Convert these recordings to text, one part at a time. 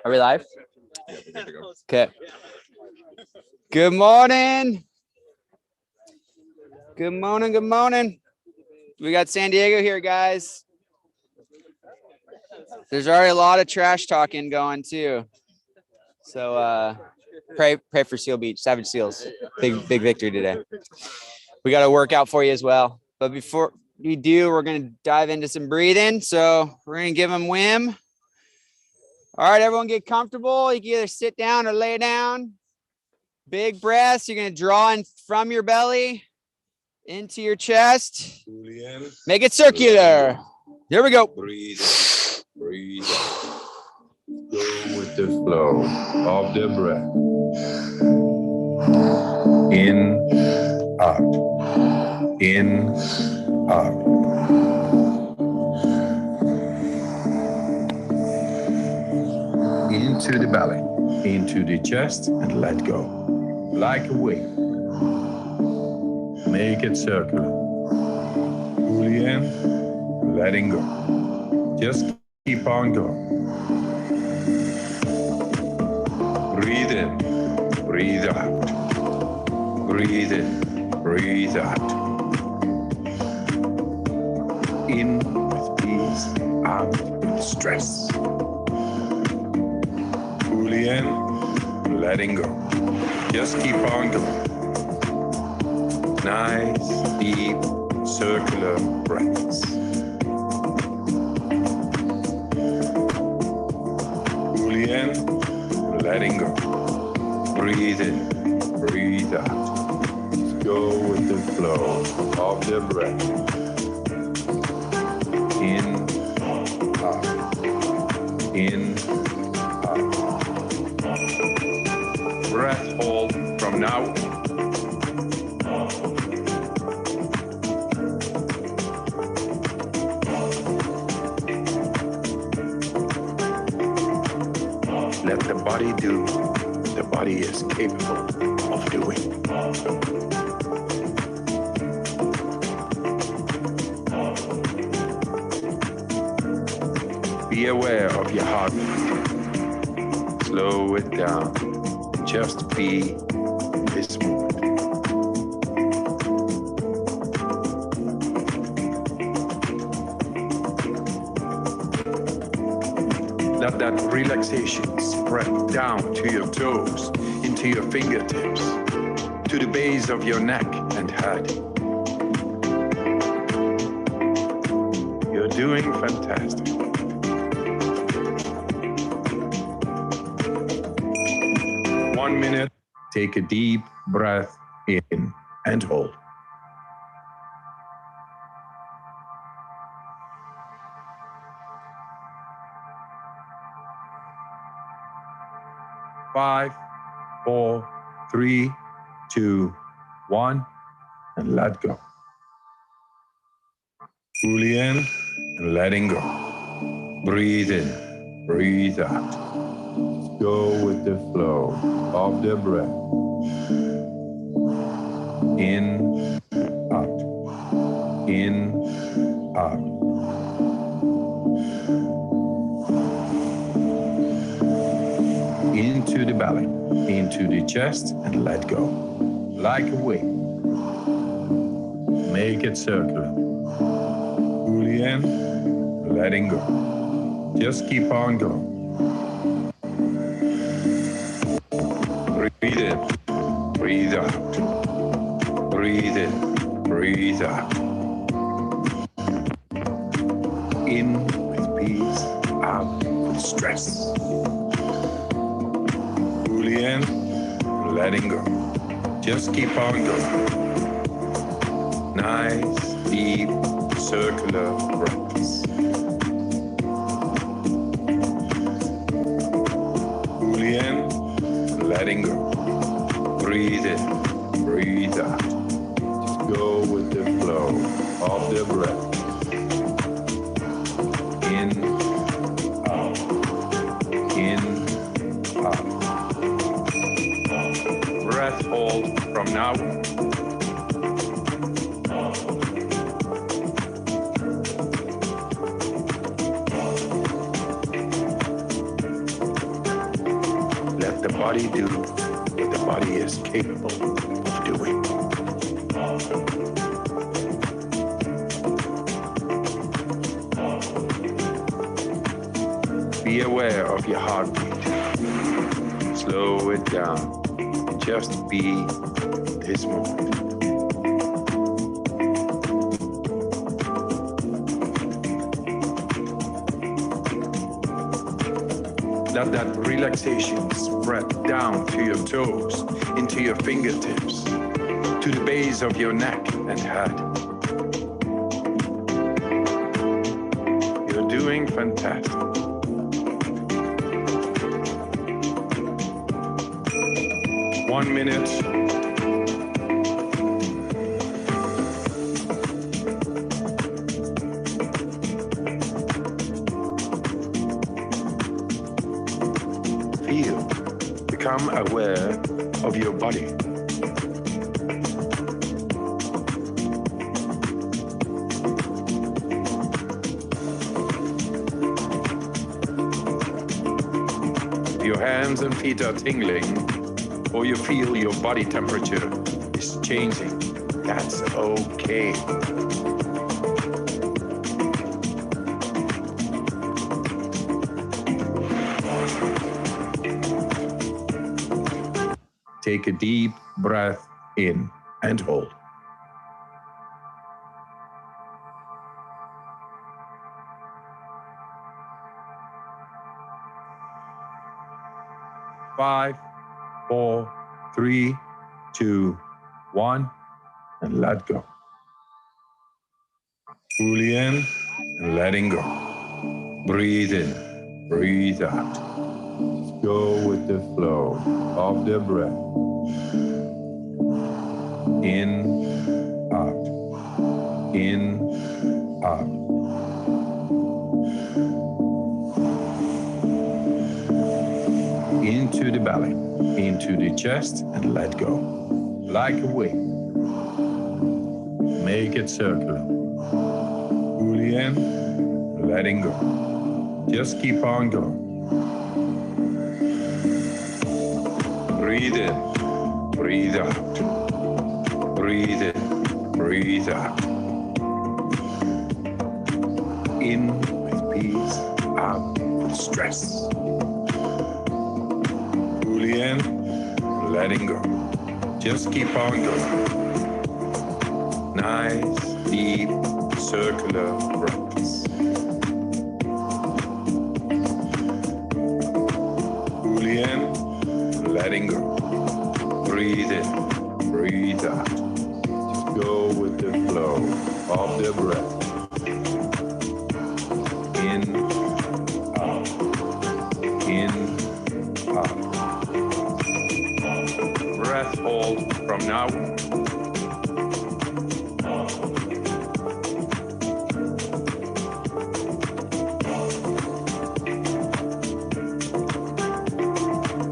Are we live? Okay. Good morning. Good morning. Good morning. We got San Diego here, guys. There's already a lot of trash talking going too. So pray for Seal Beach, Savage Seals. Big victory today. We got a workout for you as well. But before we do, we're going to dive into some breathing. So we're going to give them Wim. All right, everyone get comfortable. You can either sit down or lay down. Big breaths. You're going to draw in from your belly into your chest. Make it circular. Here we go. Breathe. Breathe. Go with the flow of the breath. In, out. In, out. Into the belly, into the chest, and let go. Like a wave. Make it circular. Fully in, letting go. Just keep on going. Breathe in, breathe out. Breathe in, breathe out. In with peace, out with stress. Fully in, letting go. Just keep on going. Nice, deep, circular breaths. Fully in, letting go. Breathe in, breathe out. Go with the flow of the breath. In, out. In, out. Breath hold from now on. Let the body do what the body is capable of doing. Be aware of your heart. Slow it down. Just be in this moment. Let that relaxation spread down to your toes, into your fingertips, to the base of your neck and head. You're doing fantastic. One minute, take a deep breath in and hold. Five, 4, 3, 2, 1, and let go. Fully in and letting go. Breathe in, breathe out. Go with the flow of the breath. In, out. In, out. Into the belly, into the chest, and let go. Like a wave. Make it circular. Fully in, letting go. Just keep on going. Breathe in, breathe out. Breathe in, breathe out. In with peace, out with stress. Fully in, letting go. Just keep on going. Nice, deep, circular breaths. Fully in, letting go. Breathe in, breathe out. Just go with the flow of the breath. In, out. In, out. Breath hold from now on. Let the body do what the body is capable of doing. Be aware of your heartbeat. Slow it down. Just be this moment. Let that relaxation spread down to your toes, into your fingertips, to the base of your neck and head. You're doing fantastic. One minute. Feel, become aware of your body. Your hands and feet are tingling, or you feel your body temperature is changing. That's okay. Take a deep breath in and hold. Five, 4, 3, 2, 1, and let go. Fully in and letting go. Breathe in, breathe out. Just go with the flow of the breath. In, out. In, out. Into the belly, into the chest, and let go. Like a wing. Make it circular. Fully in, letting go. Just keep on going. Breathe in, breathe out. Breathe in, breathe out. In with peace, out with stress. Fully in, letting go. Just keep on going. Nice, deep, circular breaths. Fully in, letting go. Breathe in, breathe out. Just go with the flow of the breath. In, out. In, out. Breath hold from now on.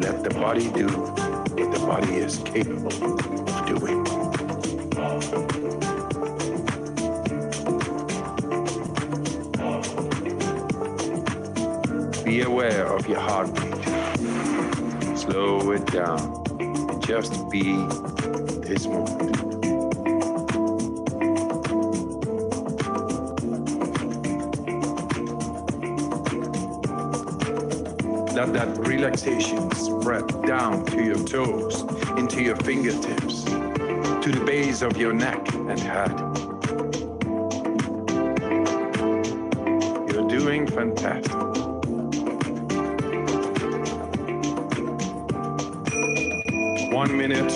Let the body do what the body is capable of doing. Be aware of your heartbeat. Slow it down. Just be this moment. Let that relaxation spread down to your toes, into your fingertips, to the base of your neck and head. You're doing fantastic. One minute.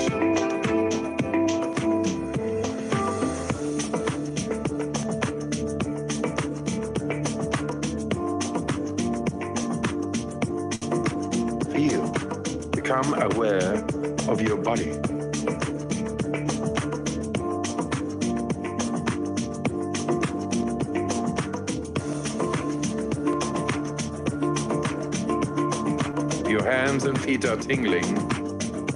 Feel, become aware of your body. Your hands and feet are tingling,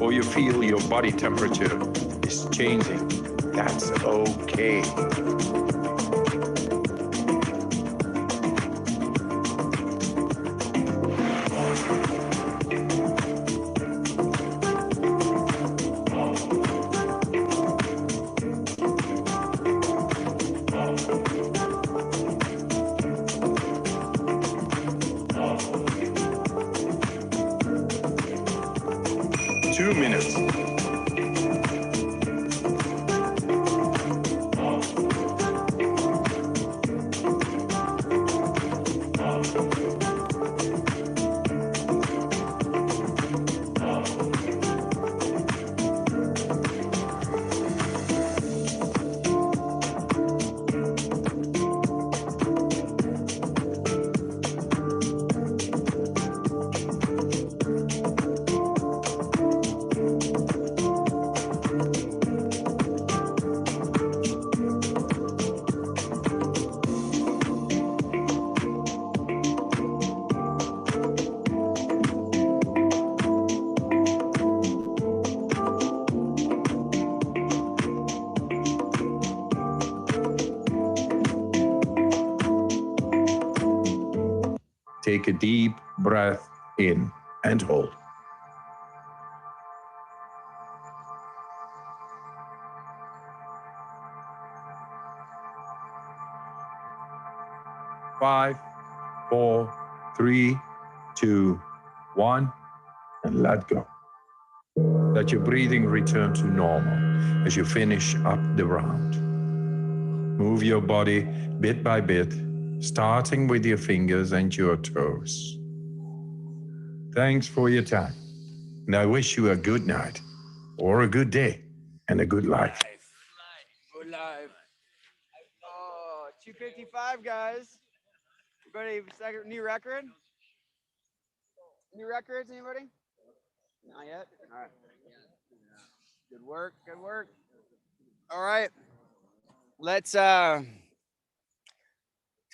or you feel your body temperature is changing. That's okay. 2 minutes. Take a deep breath in and hold. Five, four, three, two, one, and let go. Let your breathing return to normal as you finish up the round. Move your body bit by bit, starting with your fingers and your toes. Thanks for your time, and I wish you a good night, or a good day, and a good life. Good life. Oh, 255, guys. Anybody second new record? New records, anybody? Not yet. All right. Good work. Good work. All right. Let's it's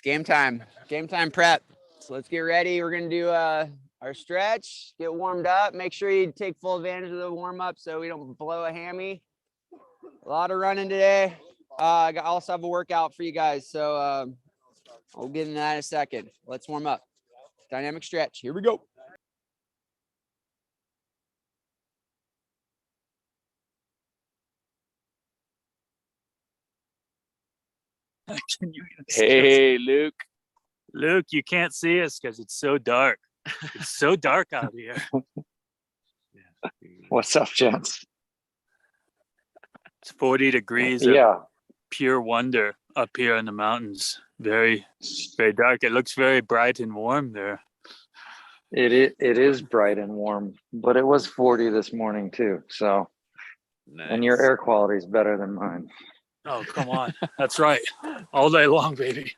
game time. Game time prep. So let's get ready. We're gonna do our stretch, get warmed up. Make sure you take full advantage of the warm up so we don't blow a hammy. A lot of running today. I also have a workout for you guys, so I'll get into that in a second. Let's warm up. Dynamic stretch. Here we go. Hey, Luke. Luke, you can't see us because it's so dark. It's so dark out here. What's up, gents? It's 40 degrees Yeah, of pure wonder up here in the mountains. Very, very dark. It looks very bright and warm there. it is bright and warm, but it was 40 this morning too. So, and your air quality is better than mine. Oh, come on. That's right. All day long, baby.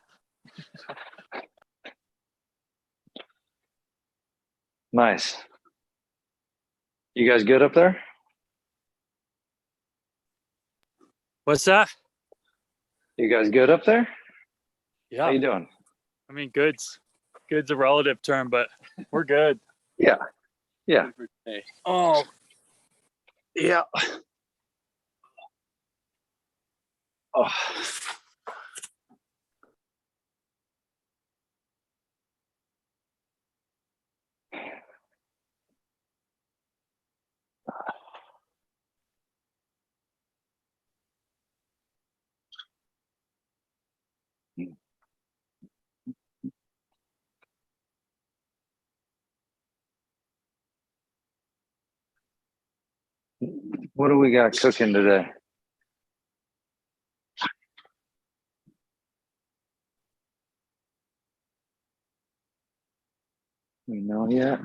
Nice. You guys good up there? What's that? You guys good up there? Yeah. How you doing? I mean, good's a relative term, but we're good. Yeah. Yeah. Oh, yeah. Oh. What do we got cooking today? You know yet?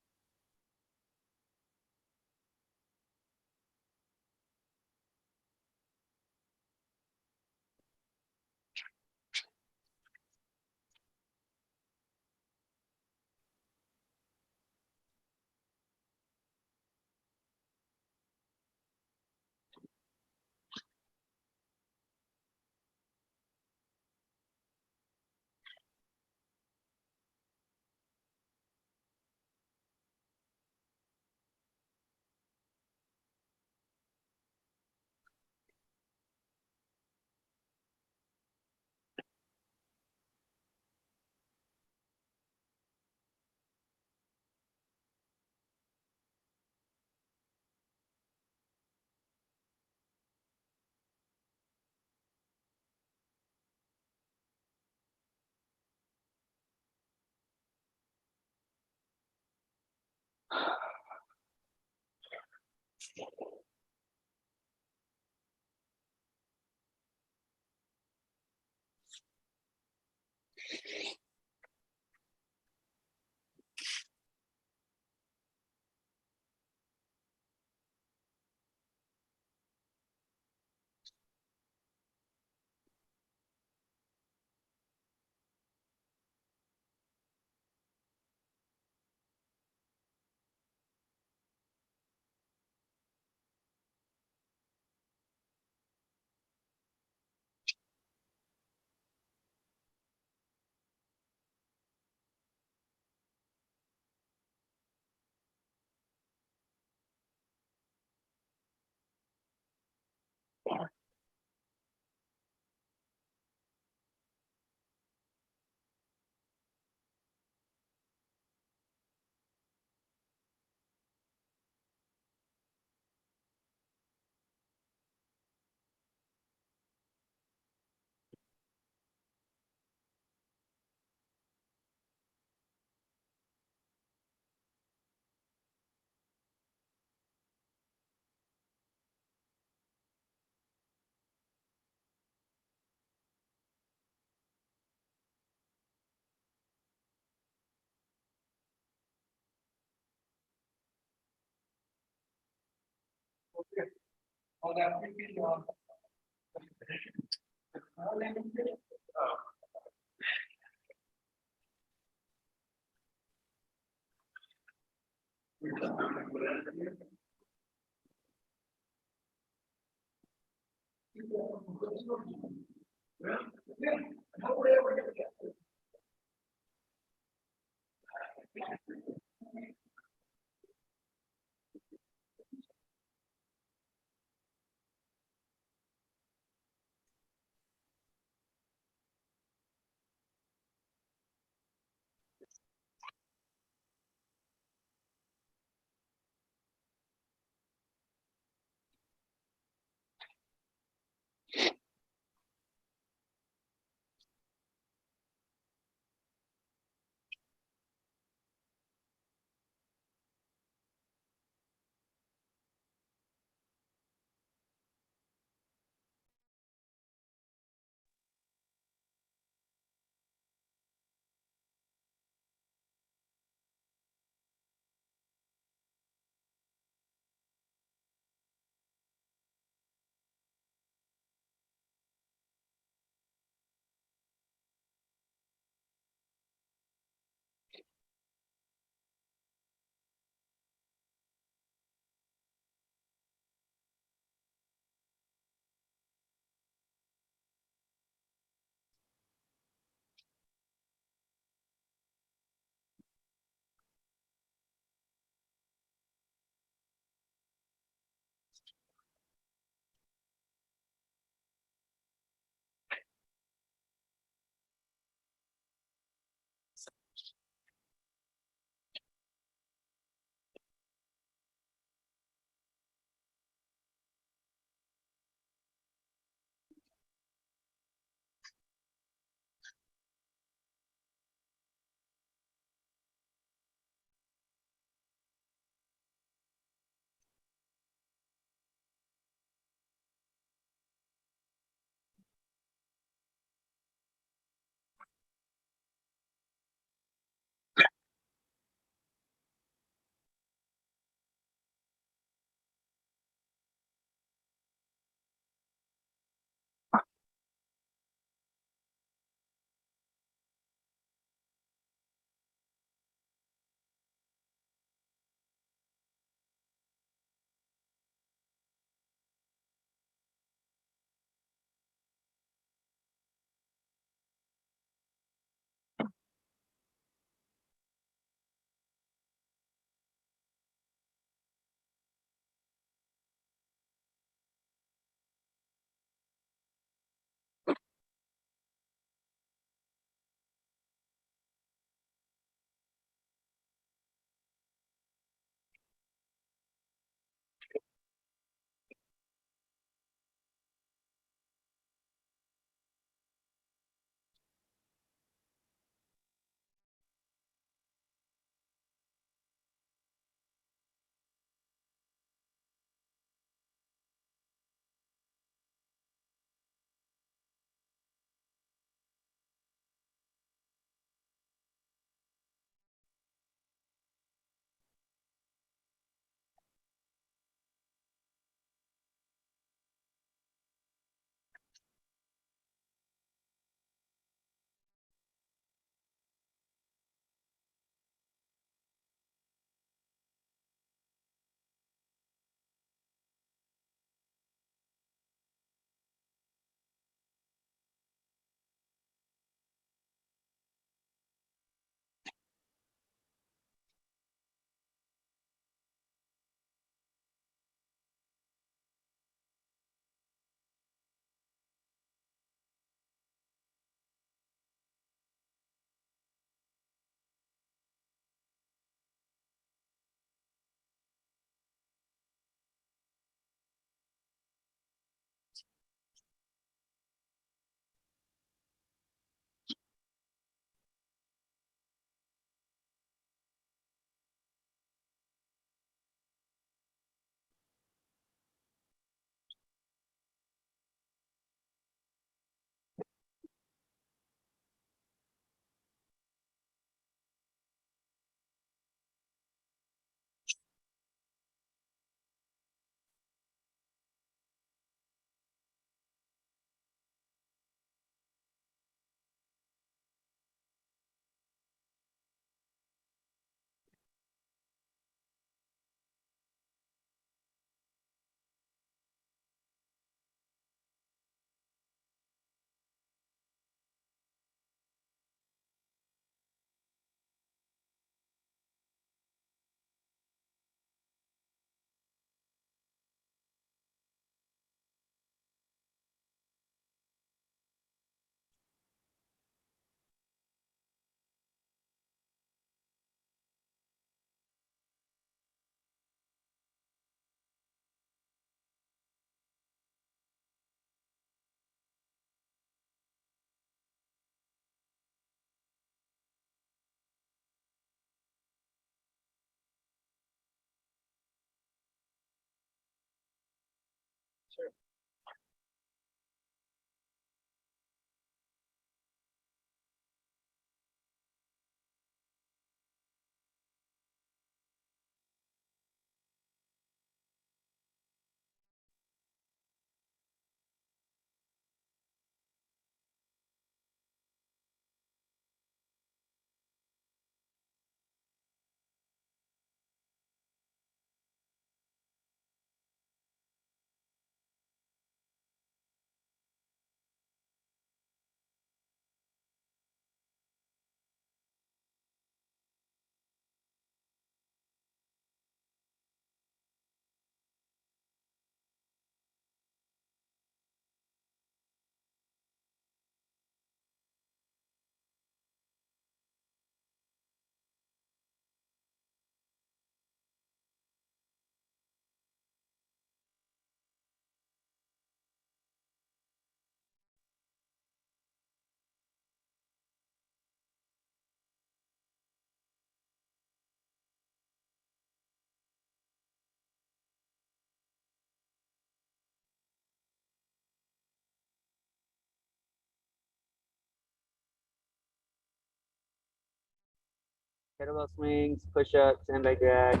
Kettlebell swings, push-ups, sandbag drag.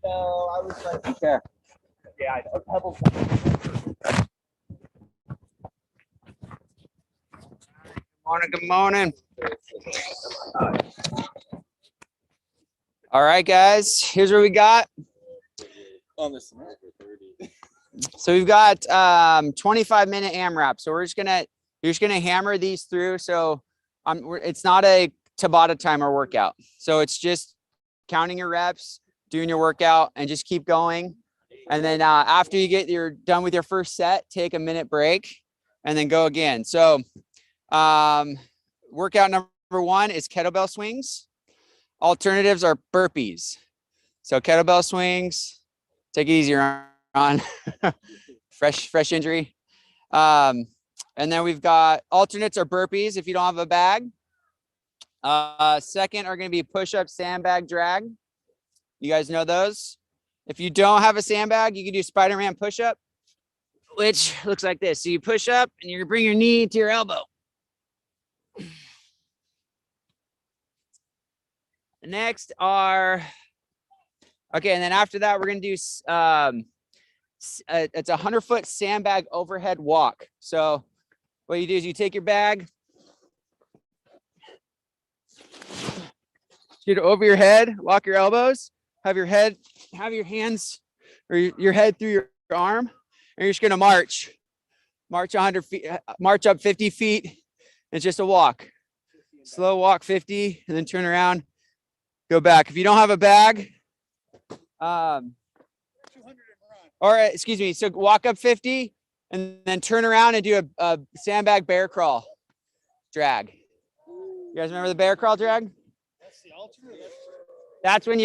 So I was like, okay. Yeah, a couple. Morning, good morning. All right, guys, here's what we got. So we've got 25-minute AMRAP. So you're just gonna hammer these through. So it's not a Tabata timer workout. So it's just counting your reps, doing your workout, and just keep going. And then after you're done with your first set, take a minute break and then go again. So workout number one is kettlebell swings. Alternatives are burpees. So kettlebell swings, take it easy on fresh injury. And then we've got alternates or burpees if you don't have a bag. Second are going to be push-up sandbag drag. You guys know those. If you don't have a sandbag, you can do Spider-Man push-up, which looks like this. So you push up and you're gonna bring your knee to your elbow. The next are, okay, and then after that, we're gonna do, it's a 100-foot sandbag overhead walk. So what you do is you take your bag, shoot it over your head, lock your elbows, have your hands or your head through your arm, and you're just gonna march 100 feet, march up 50 feet. It's just a walk, slow walk 50, and then turn around, go back. If you don't have a bag, or excuse me, so walk up 50 and then turn around and do a sandbag bear crawl drag. You guys remember the bear crawl drag? That's the alternate. That's when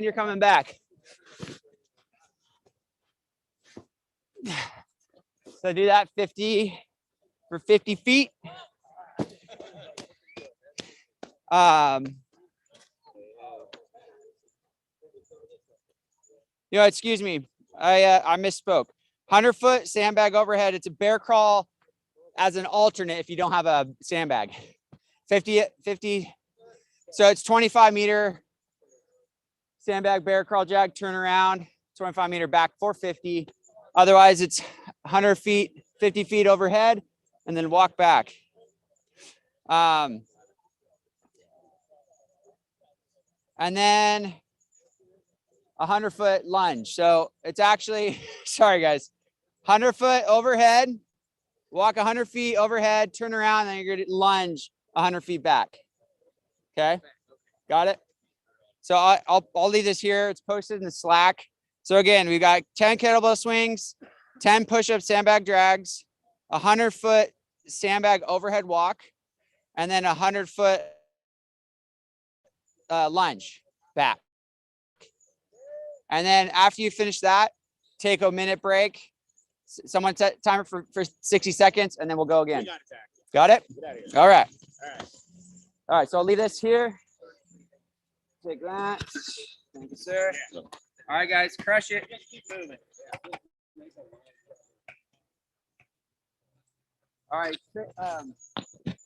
you're coming back. So do that 50 for 50 feet. Excuse me, I misspoke. 100-foot sandbag overhead. It's a bear crawl as an alternate if you don't have a sandbag. 50. So it's 25-meter sandbag bear crawl drag, turn around, 25-meter back, 450. Otherwise, it's 100 feet, 50 feet overhead, and then walk back. And then 100-foot lunge. So it's actually, sorry guys, 100-foot overhead, walk 100 feet overhead, turn around, and then you're gonna lunge 100 feet back. Okay, got it? So I'll leave this here. It's posted in the Slack. So again, we got 10 kettlebell swings, 10 push-up sandbag drags, 100-foot sandbag overhead walk, and then 100-foot lunge back. And then after you finish that, take a minute break. Someone set timer for 60 seconds, and then we'll go again. Got it? All right. All right, so I'll leave this here. Take that. Thank you, sir. All right, guys, crush it. All right.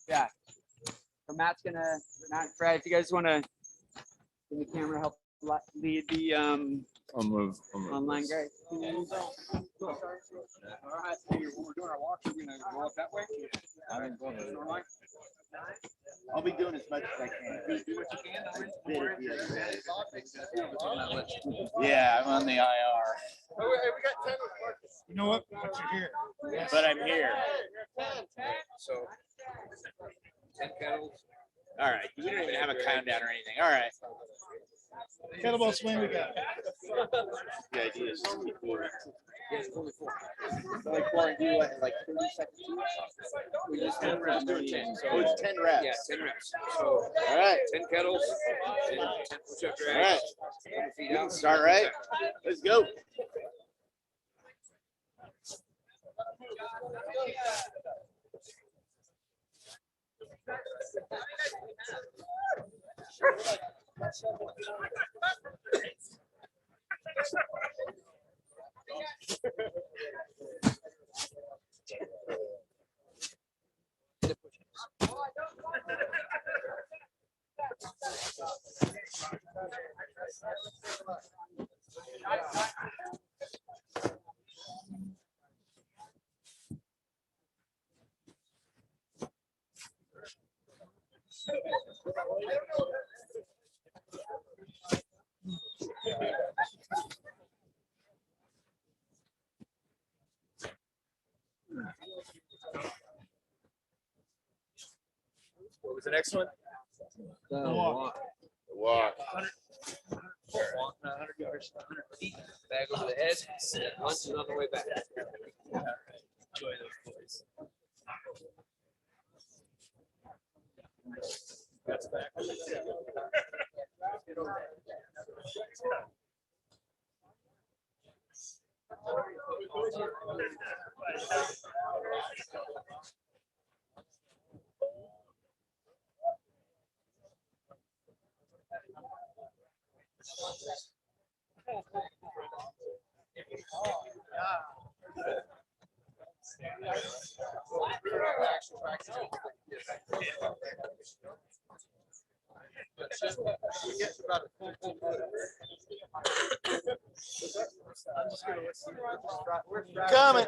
Yeah. So Matt and Fred, if you guys want to give the camera help lead the I'll move. online guys. All right, so we're doing our walk. We're gonna go up that way. I think go up the shoreline. I'll be doing as much as I can. Do what you can. Yeah, I'm on the IR. We got 10. You know what? But you're here. But I'm here. So 10 kettles. All right. We don't even have a countdown or anything. All right. Kettlebell swing we got. The idea is to keep moving. Like 4 and do like 30 seconds. We just 10 reps. Doing 10. So it's 10 reps. Yeah, 10 reps. So all right, 10 kettles, 10 push-up drags. All right. Feet out. Start right. Let's go. What was the next one? The walk. The walk. 100 yards, 100 feet, bag over the head, lunges on the way back. Enjoy those boys. That's back. Coming.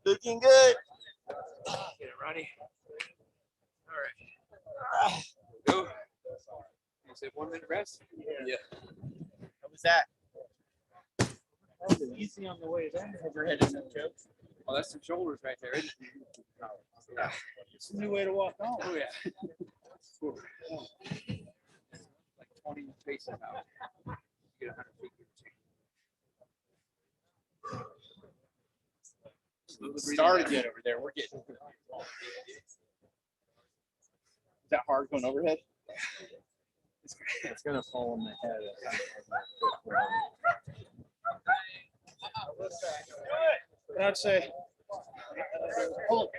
Looking good. Get it, Ronnie. All right. Go. You said 1 minute rest? Yeah. How was that? That was easy on the way there. Overhead and no joke. Oh, that's some shoulders right there, isn't it? Yeah. It's a new way to walk on. Oh, yeah. Like 20 paces out. Get 100 feet. Started yet over there. We're getting. Is that hard going overhead? It's gonna fall on my head. I'd say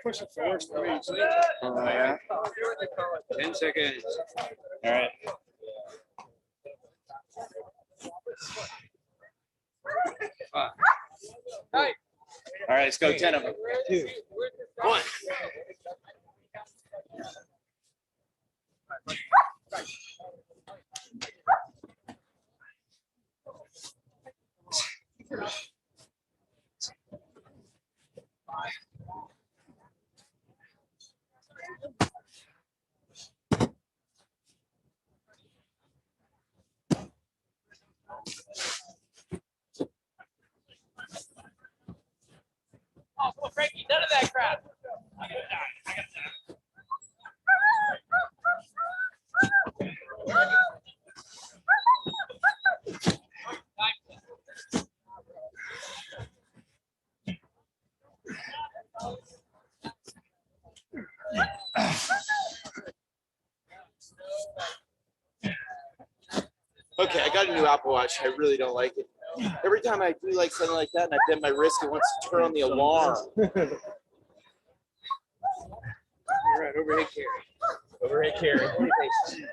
push-ups are worse for me. Oh, yeah. 10 seconds. All right. All right, let's go 10 of them. 2, 1. Oh, come on, Frankie, none of that crap. I gotta die. Okay, I got a new Apple Watch. I really don't like it. Every time I do like something like that and I bend my wrist, it wants to turn on the alarm. All right, overhead carry. Overhead carry. 20 paces.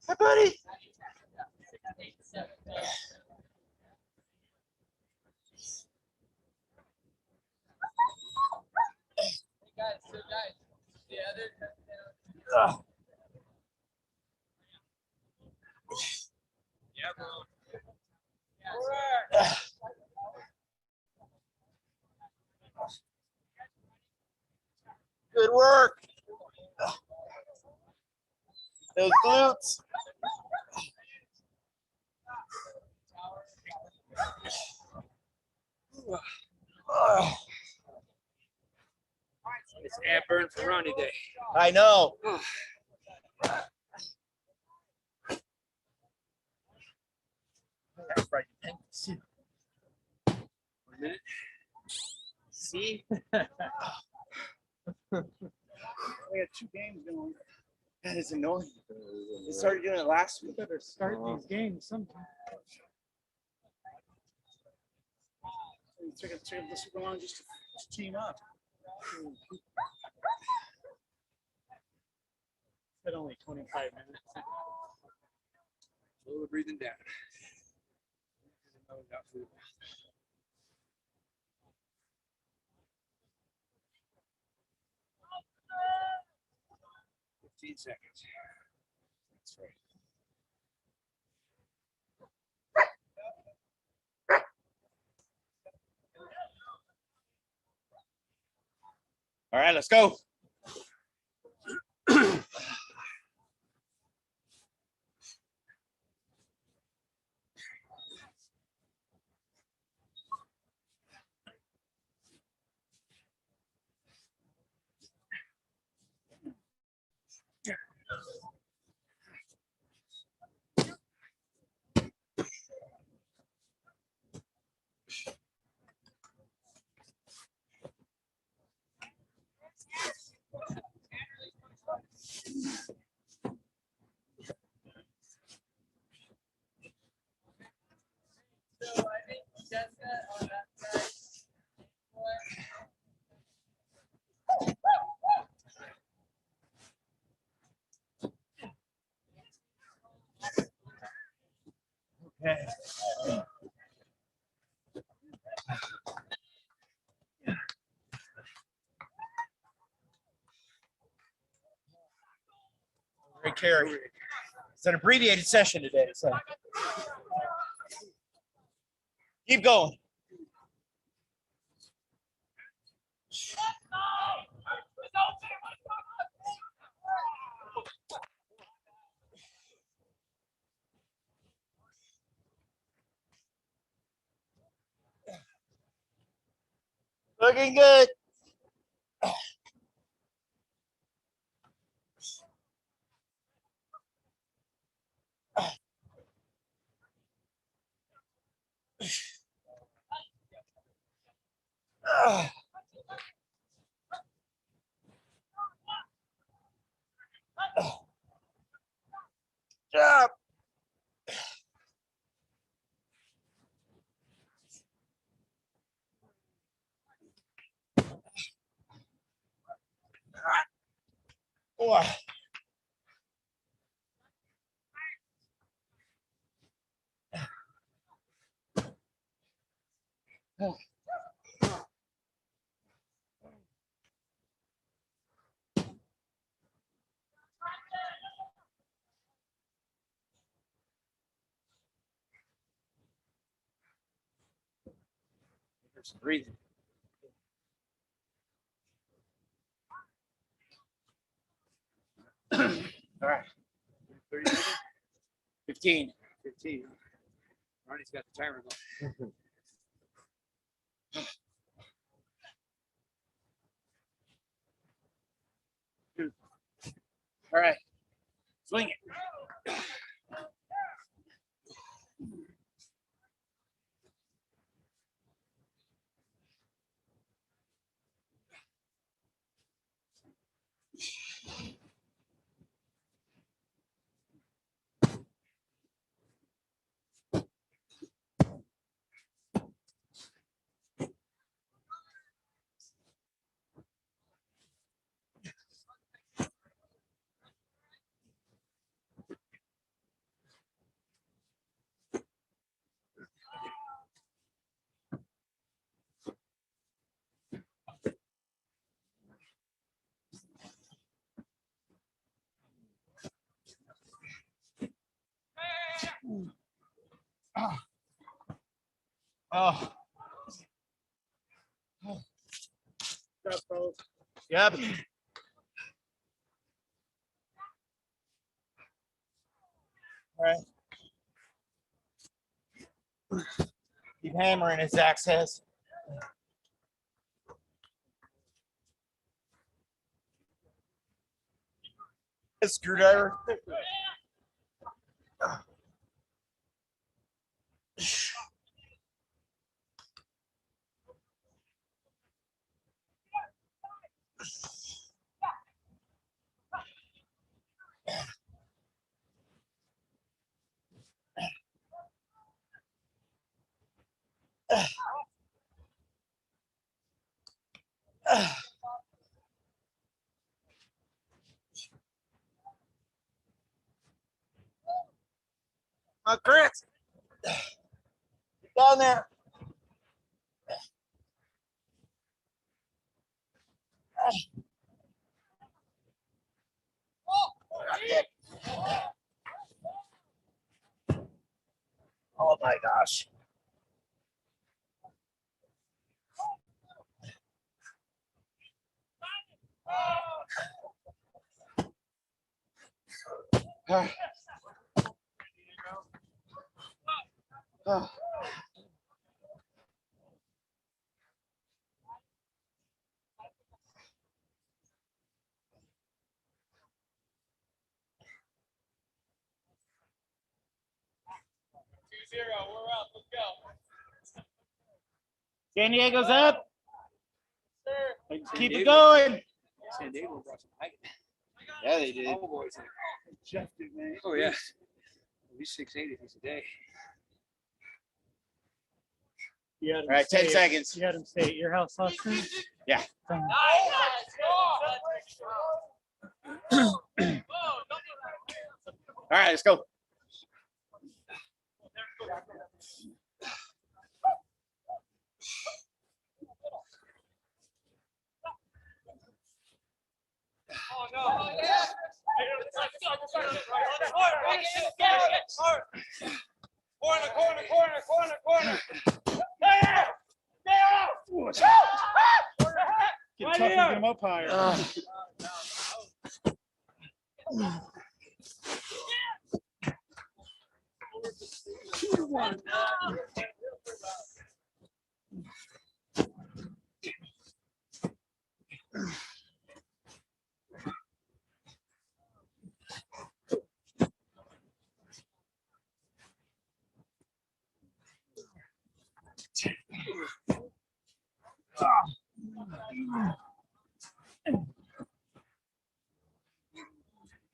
Hi, buddy. Good work. Those glutes. It's ab burn for Ronnie Day. I know. That's right. 1 minute. See? We got 2 games going. That is annoying. We started doing it last week. Better start these games sometime. Took this super long just to team up. Said only 25 minutes. A little breathing down. 15 seconds. That's right. All right, let's go. Okay. Great carry. It's an abbreviated session today, so keep going. Looking good. Job. Oh. There's some breathing. All right. 30 seconds? 15. 15. Ronnie's got the timer going. All right. Swing it. Oh. Stop, fellas. Yep. All right. Keep hammering, as Zach says. A screwdriver. Chris, get down there. Oh my gosh. Oh. San Diego's up. Keep it going. San Diego brought some height. Yeah, they did. All the boys. Jeff did, man. Oh yeah. At least 680 a day. You had him All right, 10 stay- seconds. You had him stay at your house last night? Yeah. All right, let's go. Get tougher, get him up higher.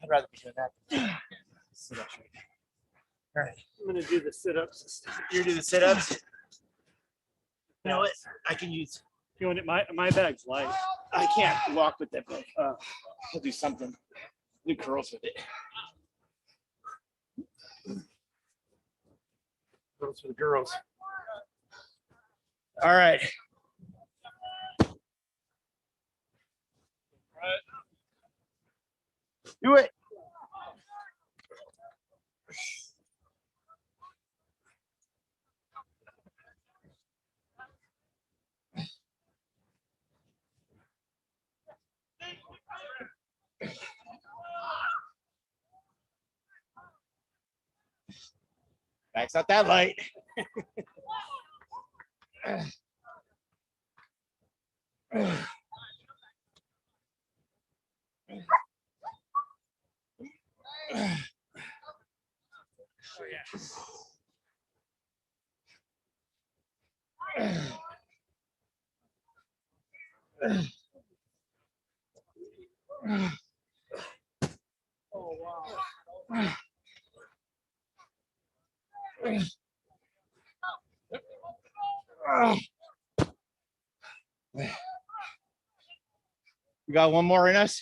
I'd rather be doing that. Sit-ups right now. All right. I'm gonna do the sit-ups. You do the sit-ups. You know what? I can use. If you want it, my bag's light. I can't walk with that, but I'll do something. Do curls with it. Curls for the girls. All right. Do it. That's not that light. Oh wow. We got one more in us.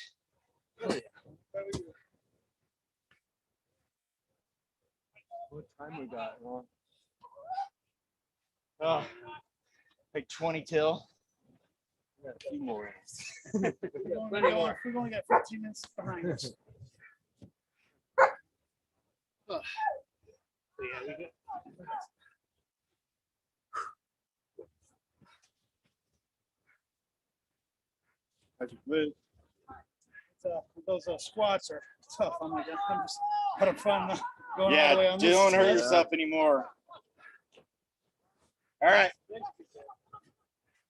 What time we got? Well, Oh, like 20 till. we got a few more. We've only got 15 minutes behind us. So, yeah, we got Those squats are tough. I'm like, I'm just having fun going all the way Yeah, on this. don't hurt yourself anymore. All right.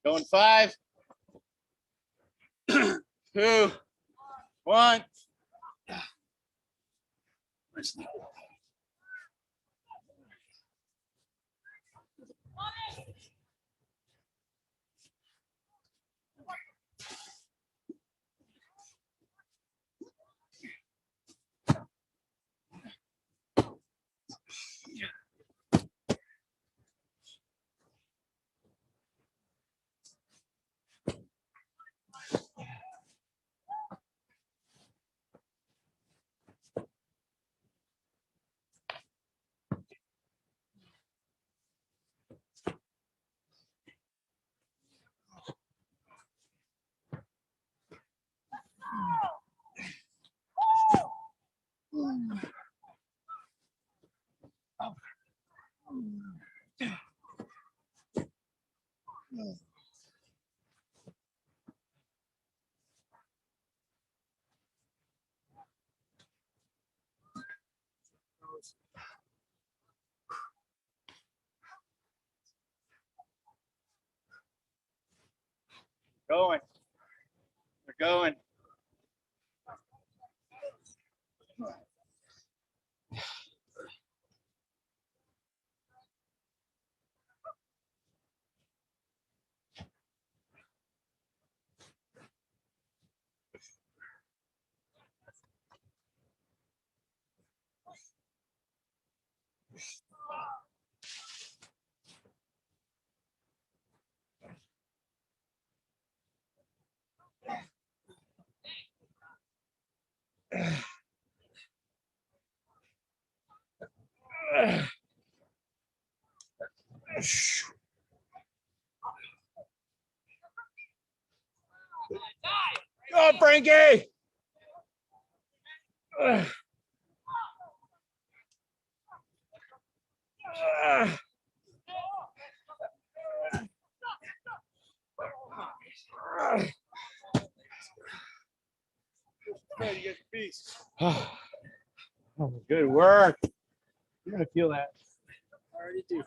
Going 5, 2, 1. Going. We're going. Go, Frankie! Good work. You're gonna feel that. I already do.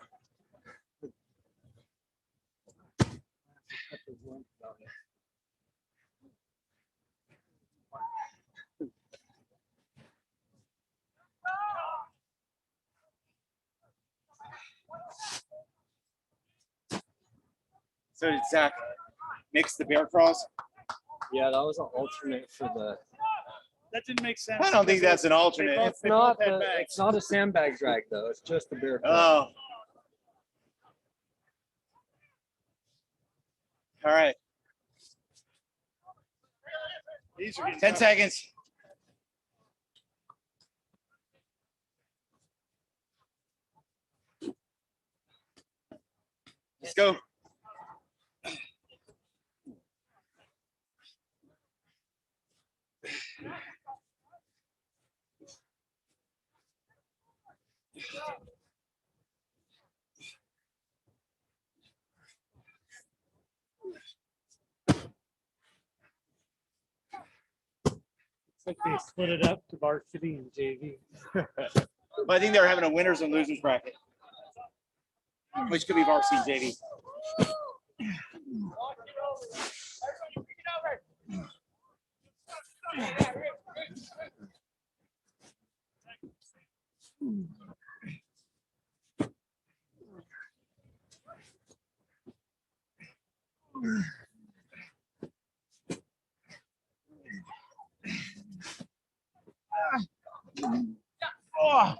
So did Zach mix the bear crawls? Yeah, that was an alternate for the. That didn't make sense. I don't think that's an They alternate. both- It's they not. both had The, bags. it's not a sandbag drag though. It's just a bear. Oh. All right. These are getting 10 tough. seconds. Let's go. It's like they split it up to varsity and JV. But I think they're having a winners and losers bracket, which could be varsity and JV. Oh.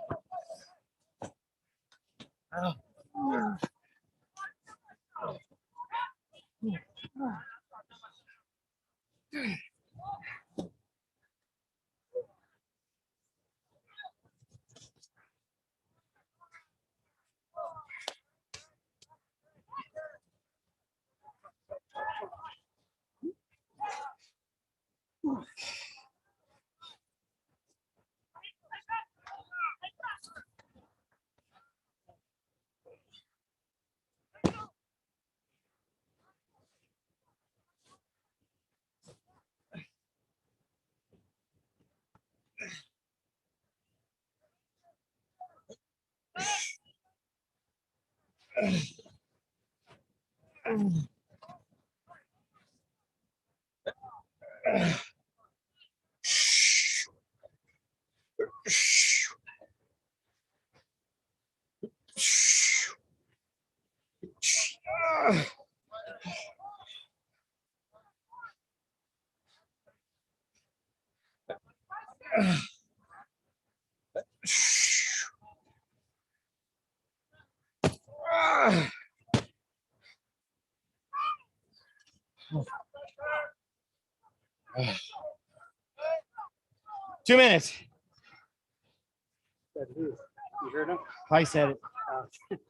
2 minutes. You heard him? I said it.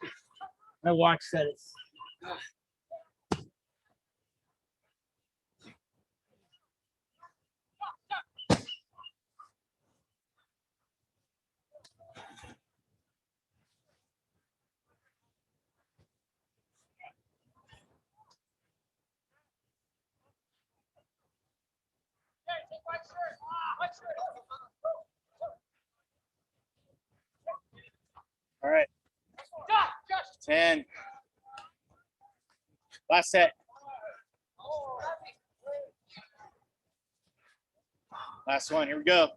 My watch said it. All right. 10. Last set. Last one. Here we go.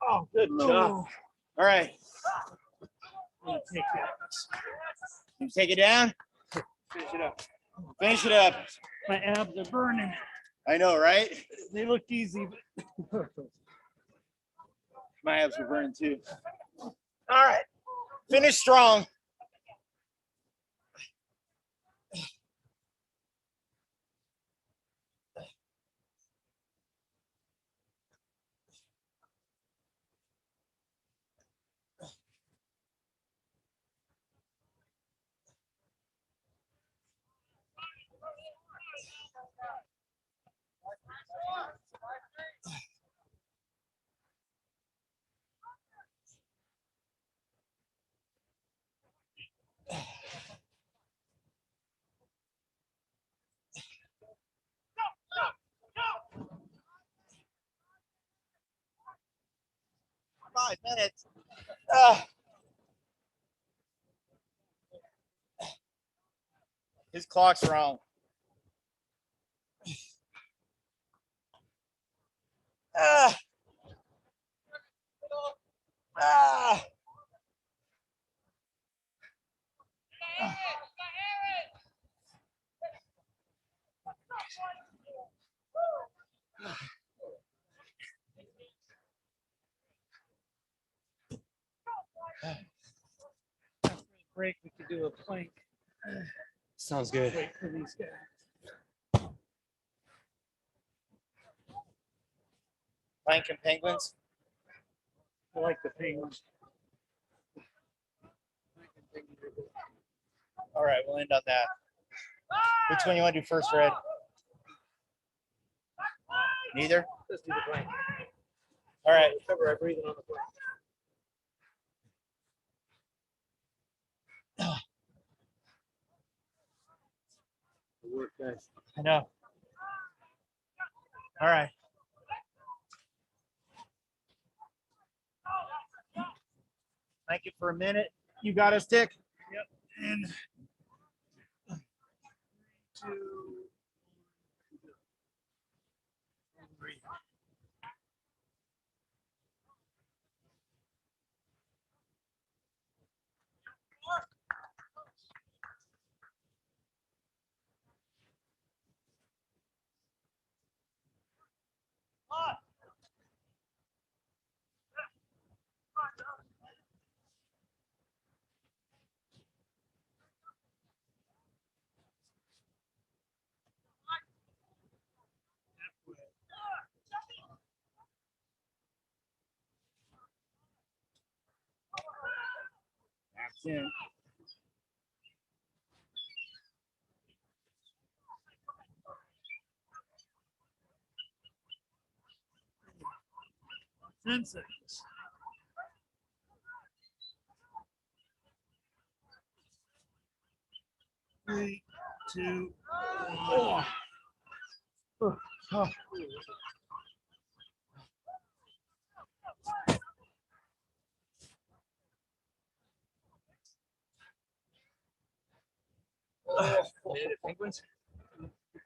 Oh, good job. All right. You take it down. Finish it up. Finish it up. My abs are burning. I know, right? They look easy, but My abs are burning too. All right. Finish strong. Five minutes. His clock's wrong. Ah. Ah. break, we could do a plank. Sounds good. Wait for these guys. Plank and penguins. I like the penguins. All right, we'll end on that. Which one you want to do first, Red? Neither? Let's do the plank. All right. Cover our breathing on the plank. Good work, guys. I know. All right. Thank you for a minute. You got us, Dick? Yep. And 2, 3. Yeah. Intersects. 3, 2, 1. Penguins?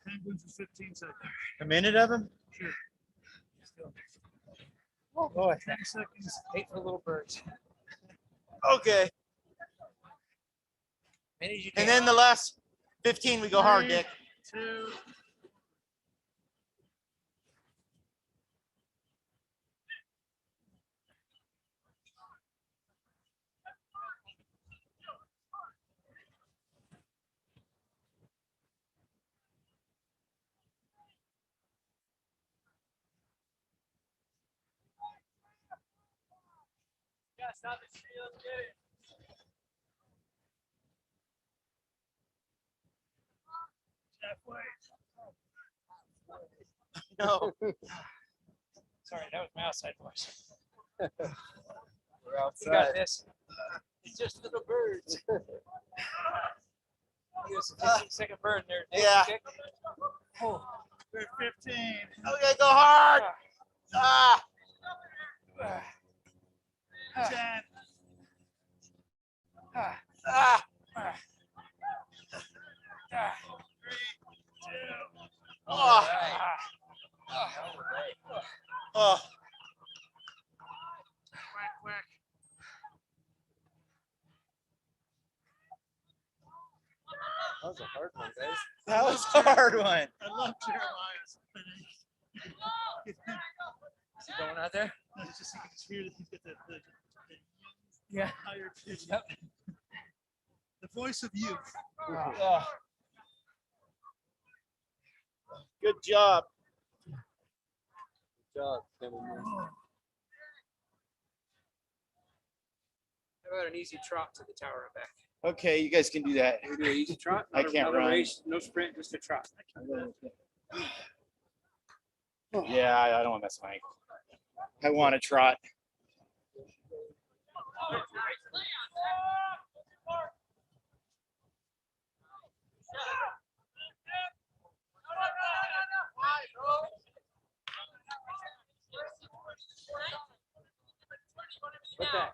Penguins is 15 seconds. A minute of them? Sure. Oh, 10 seconds. 8 for little birds. Okay. Many you And then the last 15, we go hard, 3, Dick. 2. No. Sorry, that was my outside voice. We're You outside. got this. It's just little birds. There's a 15-second bird in there. Yeah. Oh, we're 15. Okay, go hard. Ah. 10. Ah. 3, 2. Oh. Oh. Quack, quack. That was a hard one, guys. That was a hard one. I love Jeremiah's. Is he going out there? It's just you can just hear that he's got the Yeah. higher pitch. Yep. The voice of youth. Oh. Good job. Good job. How about an easy trot to the tower and back? Okay, you guys can do that. We do an easy trot. I can't not a run. race, no sprint, just a trot. Yeah, I don't want to mess with my ankle. I want to trot. What's that?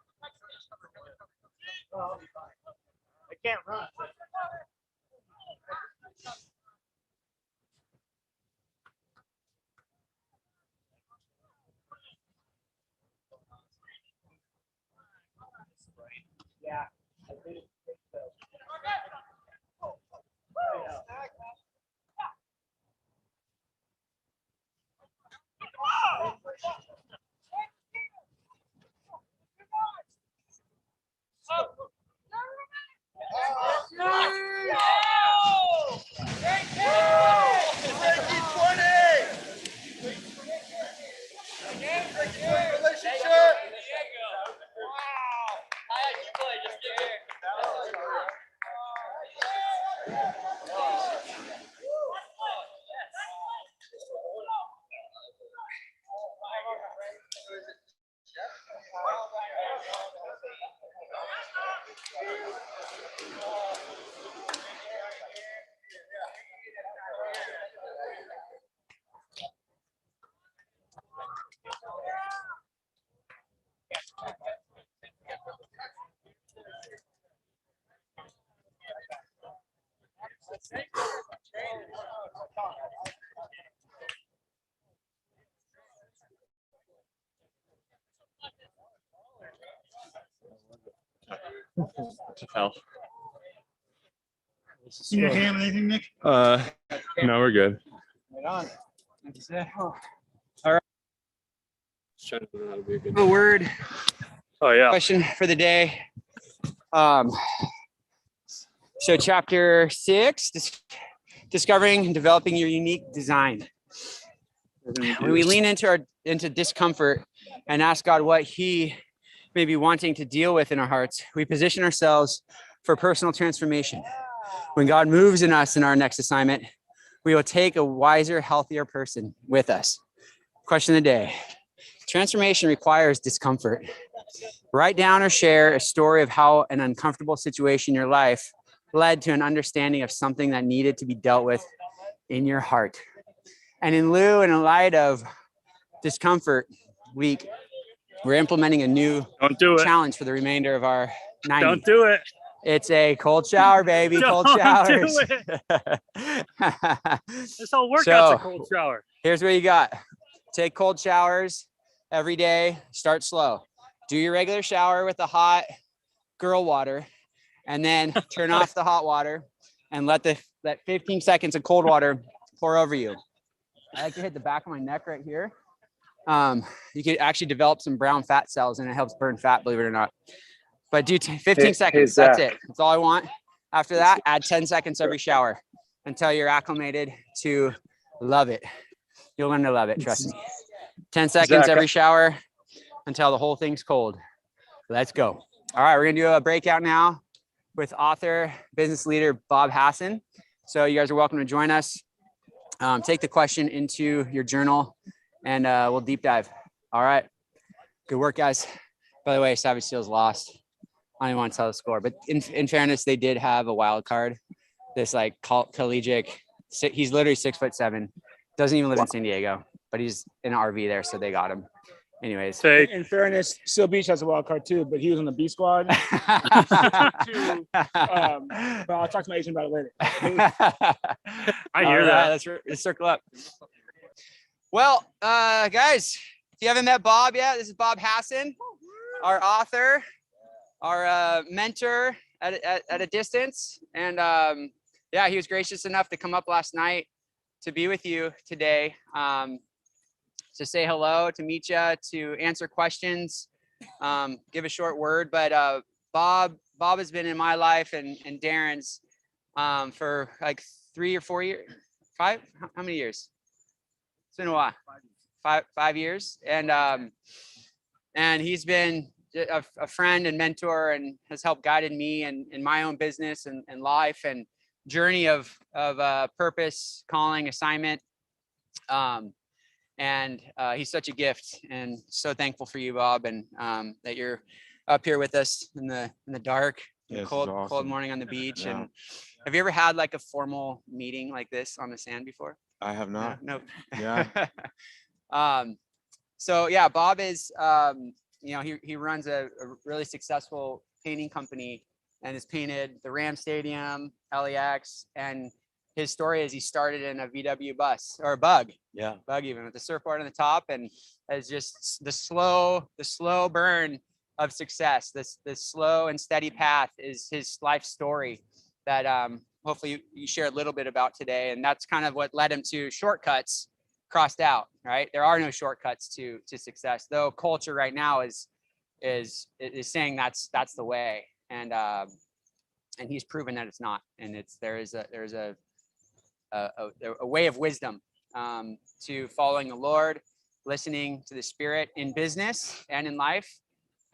I can't run. Yeah. Hell. You gonna ham anything, Nick? No, we're good. Right on. Just trying to figure out how to be a good A word Oh yeah. question for the day. So chapter 6, discovering and developing your unique design. When we lean into discomfort and ask God what He may be wanting to deal with in our hearts, we position ourselves for personal transformation. When God moves in us in our next assignment, we will take a wiser, healthier person with us. Question of the day. Transformation requires discomfort. Write down or share a story of how an uncomfortable situation in your life led to an understanding of something that needed to be dealt with in your heart. And in lieu and in light of discomfort week, we're implementing a new Don't do it. challenge for the remainder of our 90. Don't do it. It's a cold shower, baby. Cold Don't showers. do it. This whole workout's So, a cold shower. here's what you got. Take cold showers every day. Start slow. Do your regular shower with the hot girl water, and then turn off the hot water and let 15 seconds of cold water pour over you. I like to hit the back of my neck right here. You can actually develop some brown fat cells, and it helps burn fat, believe it or not. But do 15 seconds. That's it. That's all I want. After that, add 10 seconds every shower until you're acclimated to love it. You'll learn to love it. Trust me. 10 seconds every shower until the whole thing's cold. Let's go. All right, we're gonna do a breakout now with author, business leader, Bob Hassan. So you guys are welcome to join us. Take the question into your journal and we'll deep dive. All right, good work, guys. By the way, Savage Seals lost. I don't even want to tell the score, but in fairness, they did have a wild card. This like collegiate, he's literally 6'7", doesn't even live in San Diego, but he's in an RV there, so they got him. Anyways, In fairness, Seal Beach has a wild card too, but he was on the B squad. But I'll talk to my agent about it later. I hear that. Let's circle up. Well, guys, if you haven't met Bob yet, this is Bob Hassan, our author, our mentor at a distance. And yeah, he was gracious enough to come up last night to be with you today, to say hello, to meet you, to answer questions, give a short word. But Bob has been in my life and Darren's for like 3 or 4 years, 5, how many years? It's been a while. 5 years. And he's been a friend and mentor, and has helped guided me in my own business and life and journey of purpose, calling, assignment. And he's such a gift, and so thankful for you, Bob, and that you're up here with us in the dark, cold morning on the beach. Yeah. And have you ever had like a formal meeting like this on the sand before? I have not. No. Yeah. So yeah, Bob is, he runs a really successful painting company and has painted the Ram Stadium, LAX, and his story is he started in a VW bus or a bug. Yeah. Bug even with the surfboard on the top, and as just the slow burn of success. This slow and steady path is his life story that hopefully you share a little bit about today. And that's kind of what led him to shortcuts crossed out, right? There are no shortcuts to success, though culture right now is saying that's the way. And he's proven that it's not. And there is a way of wisdom to following the Lord, listening to the Spirit in business and in life,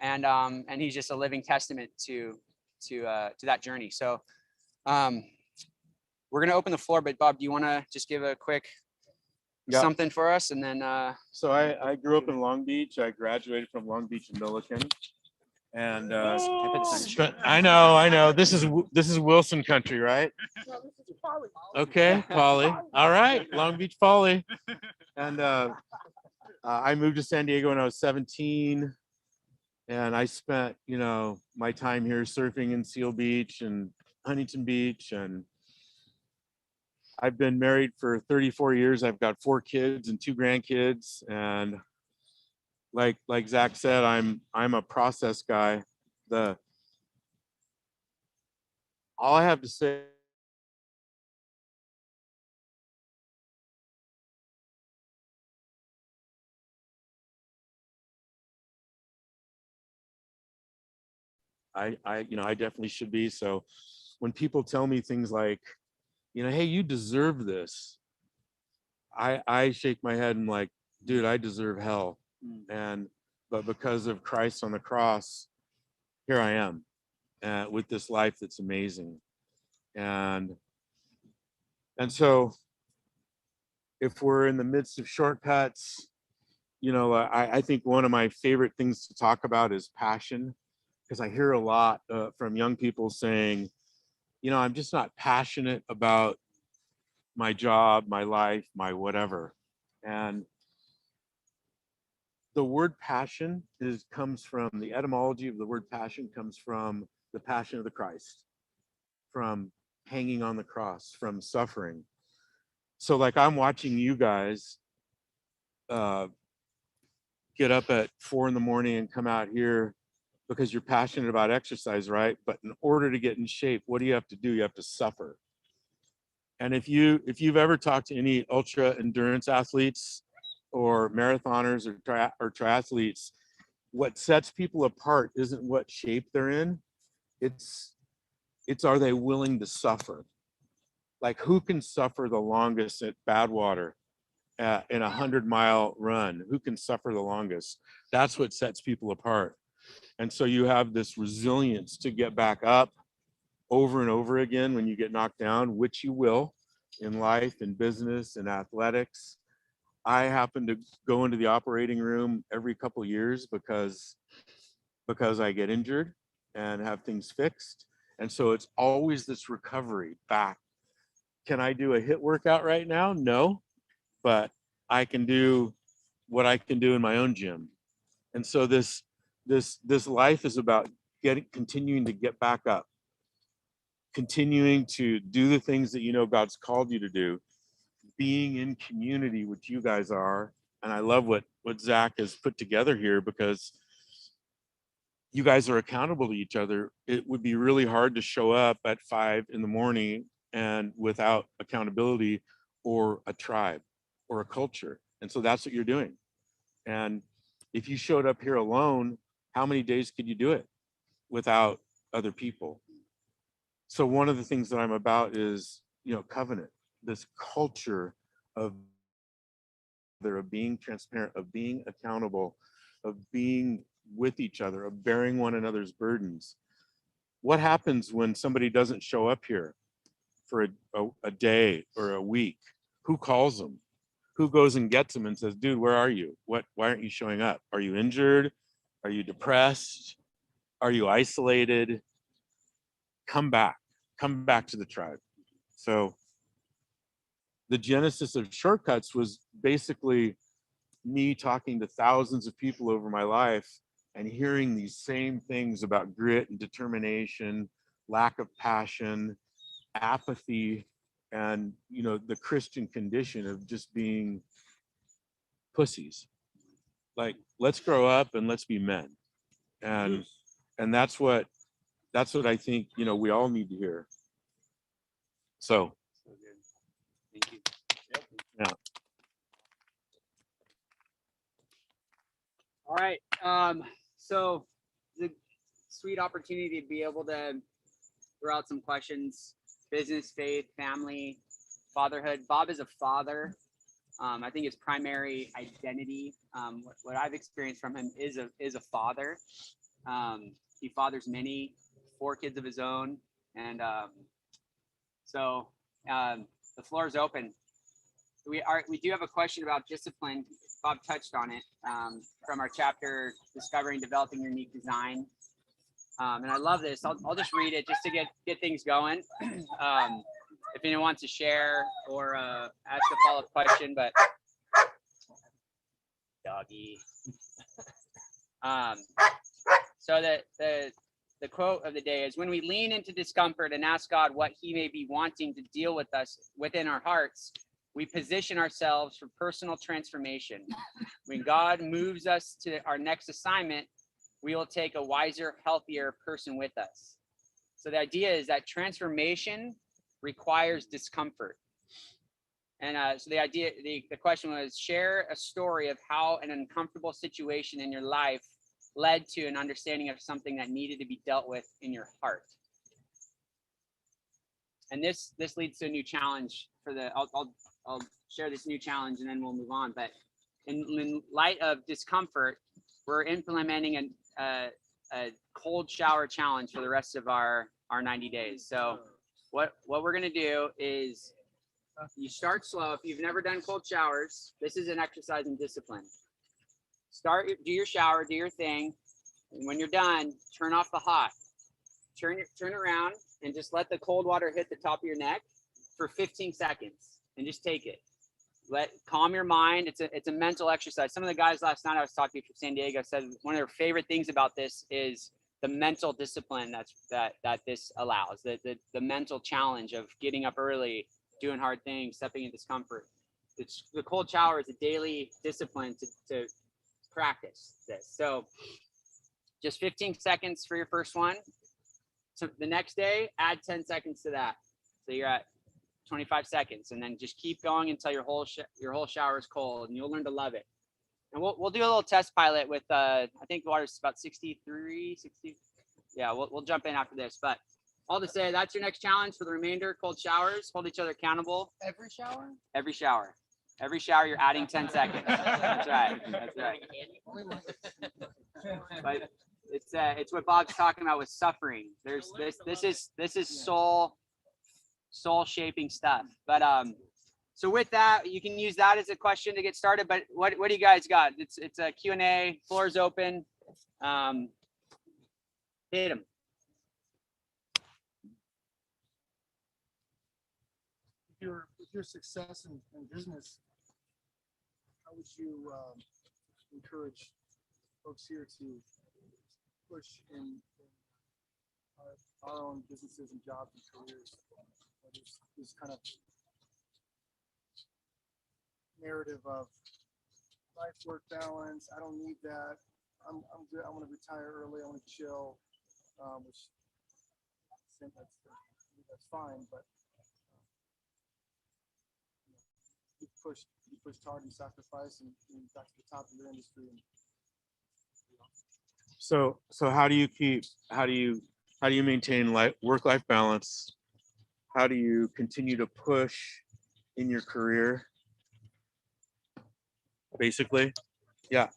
and he's just a living testament to that journey. So we're gonna open the floor, but Bob, do you want to just give a quick something for us, and then? So I grew up in Long Beach. I graduated from Long Beach and Milliken. And I know. This is Wilson country, right? Okay, Polly. All right, Long Beach Polly. And I moved to San Diego when I was 17, and I spent my time here surfing in Seal Beach and Huntington Beach, and I've been married for 34 years. I've got 4 kids and 2 grandkids, and like Zach said, I'm a process guy. All I have to say, I definitely should be. So when people tell me things like, hey, you deserve this, I shake my head and like, dude, I deserve hell. And but because of Christ on the cross, here I am with this life that's amazing. And so if we're in the midst of shortcuts, you know, I think one of my favorite things to talk about is passion, because I hear a lot from young people saying, you know, I'm just not passionate about my job, my life, my whatever. And the word passion comes from, the etymology of the word passion comes from the passion of the Christ, from hanging on the cross, from suffering. So like I'm watching you guys get up at 4 a.m. and come out here because you're passionate about exercise, right? But in order to get in shape, what do you have to do? You have to suffer. And if you've ever talked to any ultra endurance athletes or marathoners or triathletes, what sets people apart isn't what shape they're in. It's are they willing to suffer? Like who can suffer the longest at Badwater in a 100-mile run? Who can suffer the longest? That's what sets people apart. And so you have this resilience to get back up over and over again when you get knocked down, which you will in life, in business, in athletics. I happen to go into the operating room every couple of years because I get injured and have things fixed. And so it's always this recovery back. Can I do a HIIT workout right now? No, but I can do what I can do in my own gym. And so this life is about continuing to get back up, continuing to do the things that you know God's called you to do, being in community, which you guys are. And I love what Zach has put together here, because you guys are accountable to each other. It would be really hard to show up at 5 a.m. and without accountability or a tribe or a culture. And so that's what you're doing. And if you showed up here alone, how many days could you do it without other people? So one of the things that I'm about is, you know, covenant, this culture of being transparent, of being accountable, of being with each other, of bearing one another's burdens. What happens when somebody doesn't show up here for a day or a week? Who calls them? Who goes and gets them and says, dude, where are you? Why aren't you showing up? Are you injured? Are you depressed? Are you isolated? Come back to the tribe. So the genesis of Shortcuts was basically me talking to thousands of people over my life and hearing these same things about grit and determination, lack of passion, apathy, and, you know, the Christian condition of just being pussies. Like, let's grow up and let's be men. And that's what I think, you know, we all need to hear. So Thank you. yeah. All right. So the sweet opportunity to be able to throw out some questions: business, faith, family, fatherhood. Bob is a father. I think his primary identity, what I've experienced from him, is a father. He fathers many, 4 kids of his own, and so the floor is open. We do have a question about discipline. Bob touched on it from our chapter, Discovering Developing Your Unique Design. And I love this. I'll just read it just to get things going. If anyone wants to share or ask a follow-up question, but doggy. So the quote of the day is, when we lean into discomfort and ask God what he may be wanting to deal with us within our hearts, we position ourselves for personal transformation. When God moves us to our next assignment, we will take a wiser, healthier person with us. So the idea is that transformation requires discomfort. And so the question was, share a story of how an uncomfortable situation in your life led to an understanding of something that needed to be dealt with in your heart. And this leads to a new challenge for I'll share this new challenge and then we'll move on. But in light of discomfort, we're implementing a cold shower challenge for the rest of our 90 days. So what we're gonna do is you start slow. If you've never done cold showers, this is an exercise in discipline. Do your shower, do your thing. And when you're done, turn off the hot. Turn around and just let the cold water hit the top of your neck for 15 seconds and just take it. Calm your mind. It's a mental exercise. Some of the guys last night I was talking to from San Diego said one of their favorite things about this is the mental discipline that this allows, the mental challenge of getting up early, doing hard things, stepping in discomfort. The cold shower is a daily discipline to practice this. So just 15 seconds for your first one. So the next day, add 10 seconds to that. So you're at 25 seconds, and then just keep going until your whole shower is cold, and you'll learn to love it. And we'll do a little test pilot with I think the water's about 63, 60. Yeah, we'll jump in after this. But all to say, that's your next challenge for the remainder. Cold showers. Hold each other accountable. Every shower? Every shower. Every shower, you're adding 10 seconds. That's right. That's right. But it's what Bob's talking about with suffering. There's this is soul shaping stuff. But so with that, you can use that as a question to get started. But what do you guys got? It's a Q&A. Floor is open. Hit them. With your success in business, how would you encourage folks here to push in our own businesses and jobs and careers? This kind of narrative of life-work balance. I don't need that. I'm good. I want to retire early. I want to chill, which that's fine. But you pushed hard and sacrificed and got to the top of your industry. And, So how do you maintain work-life balance? How do you continue to push in your career? Basically, yeah.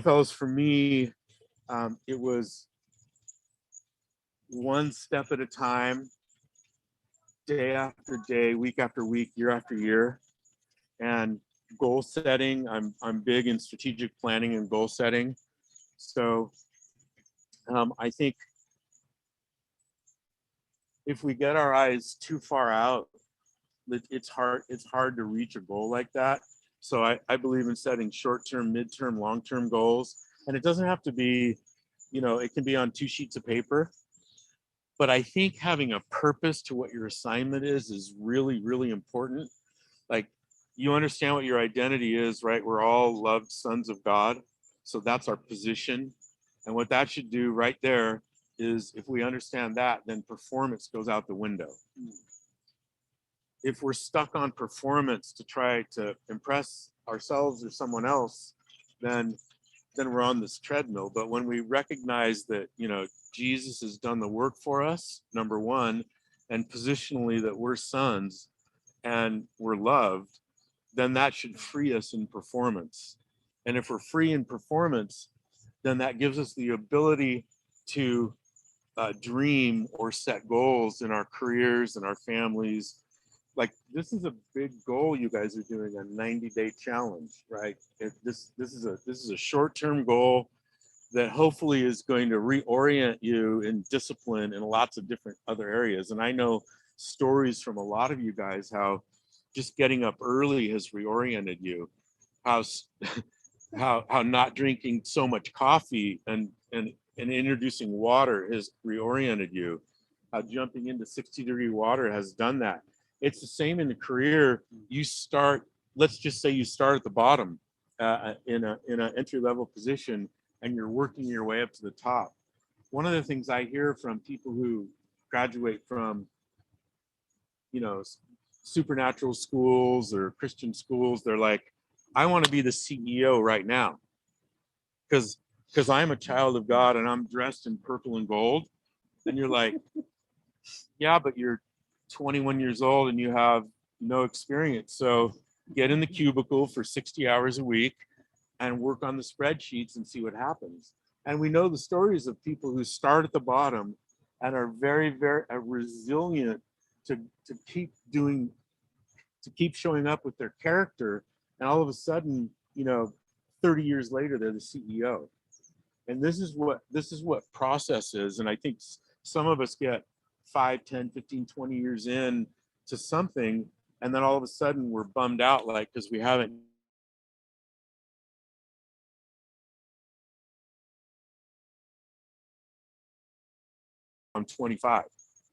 Fellas, for me, it was one step at a time, day after day, week after week, year after year, and goal setting. I'm big in strategic planning and goal setting. So I think if we get our eyes too far out, it's hard to reach a goal like that. So I believe in setting short-term, mid-term, long-term goals. And it doesn't have to be, it can be on 2 sheets of paper. But I think having a purpose to what your assignment is really, really important. Like, you understand what your identity is, right? We're all loved sons of God. So that's our position. And what that should do right there is, if we understand that, then performance goes out the window. If we're stuck on performance to try to impress ourselves or someone else, then we're on this treadmill. But when we recognize that, Jesus has done the work for us, number one, and positionally that we're sons and we're loved, then that should free us in performance. And if we're free in performance, then that gives us the ability to dream or set goals in our careers and our families. Like, this is a big goal you guys are doing, a 90-day challenge, right? This is a short-term goal that hopefully is going to reorient you in discipline in lots of different other areas. And I know stories from a lot of you guys how just getting up early has reoriented you, how not drinking so much coffee and introducing water has reoriented you, how jumping into 60-degree water has done that. It's the same in the career. You start, let's just say you start at the bottom in an entry-level position, and you're working your way up to the top. One of the things I hear from people who graduate from, supernatural schools or Christian schools, they're like, I want to be the CEO right now because I'm a child of God and I'm dressed in purple and gold. And you're like, yeah, but you're 21 years old and you have no experience. So get in the cubicle for 60 hours a week and work on the spreadsheets and see what happens. And we know the stories of people who start at the bottom and are very, very resilient to keep doing, to keep showing up with their character. And all of a sudden, you know, 30 years later, they're the CEO. And this is what process is. And I think some of us get 5, 10, 15, 20 years in to something, and then all of a sudden we're bummed out, like, because we haven't. I'm 25.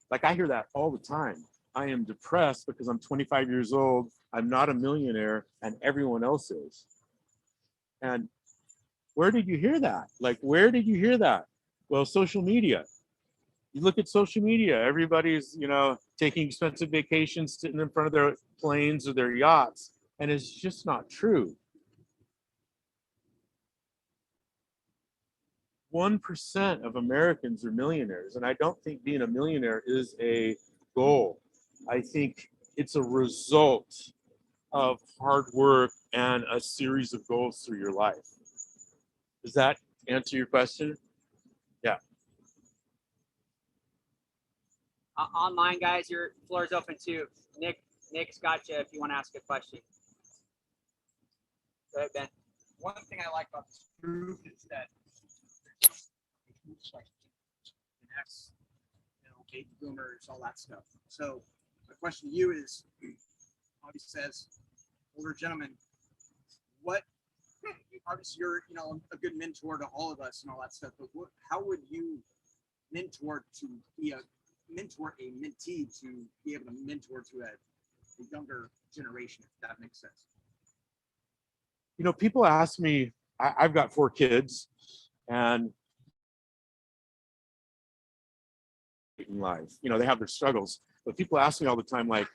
Like, I hear that all the time. I am depressed because I'm 25 years old. I'm not a millionaire, and everyone else is. And where did you hear that? Like, where did you hear that? Well, social media. You look at social media, everybody's, you know, taking expensive vacations, sitting in front of their planes or their yachts, and it's just not true. 1% of Americans are millionaires, and I don't think being a millionaire is a goal. I think it's a result of hard work and a series of goals through your life. Does that answer your question? Yeah. Online, guys, your floor is open too. Nick's got you if you want to ask a question. Go ahead, Ben. One thing I like about this group is that like Gen X, you know, baby boomers, all that stuff. So my question to you is, obviously says older gentlemen, what, obviously you're, you know, a good mentor to all of us and all that stuff, but how would you mentor to be a mentor, a mentee to be able to mentor to a younger generation, if that makes sense? You know, people ask me, I've got 4 kids, and in life, you know, they have their struggles, but people ask me all the time, like,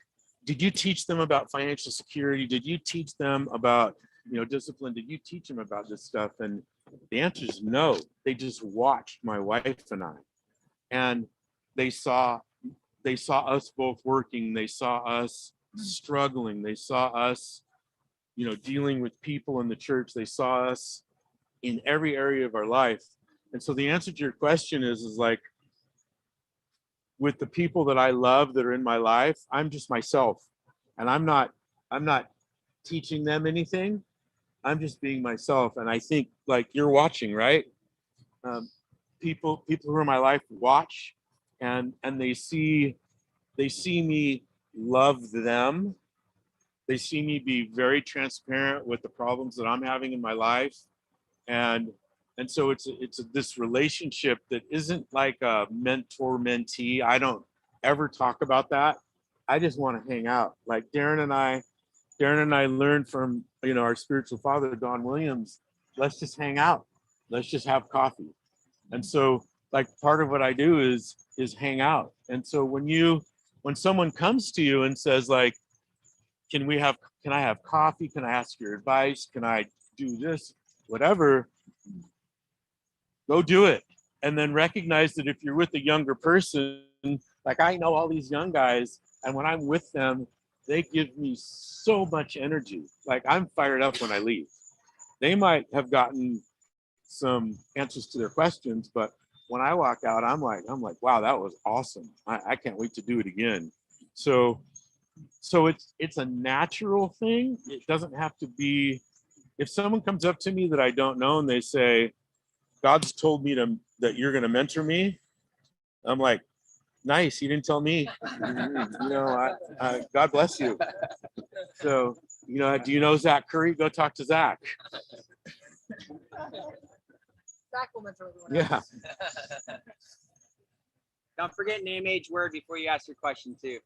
did you teach them about financial security? Did you teach them about, you know, discipline? Did you teach them about this stuff? And the answer is no. They just watched my wife and I, and they saw us both working. They saw us struggling. They saw us, you know, dealing with people in the church. They saw us in every area of our life. And so the answer to your question is like, with the people that I love that are in my life, I'm just myself, and I'm not teaching them anything. I'm just being myself. And I think, like, you're watching, right? People who are in my life watch, and they see me love them. They see me be very transparent with the problems that I'm having in my life, and so it's this relationship that isn't like a mentor-mentee. I don't ever talk about that. I just want to hang out. Like Darren and I learned from, you know, our spiritual father, Don Williams. Let's just hang out. Let's just have coffee. And so, like, part of what I do is hang out. And so when someone comes to you and says, like, can I have coffee? Can I ask your advice? Can I do this? Whatever, go do it. And then recognize that if you're with a younger person, like, I know all these young guys, and when I'm with them, they give me so much energy. Like, I'm fired up when I leave. They might have gotten some answers to their questions, but when I walk out, I'm like, wow, that was awesome. I can't wait to do it again. So it's a natural thing. It doesn't have to be. If someone comes up to me that I don't know and they say, God's told me that you're going to mentor me, I'm like, nice, you didn't tell me. You know, God bless you. So, you know, do you know Zach Curry? Go talk to Zach. Zach will mentor everyone Yeah. else. Don't forget name, age, word before you ask your question too.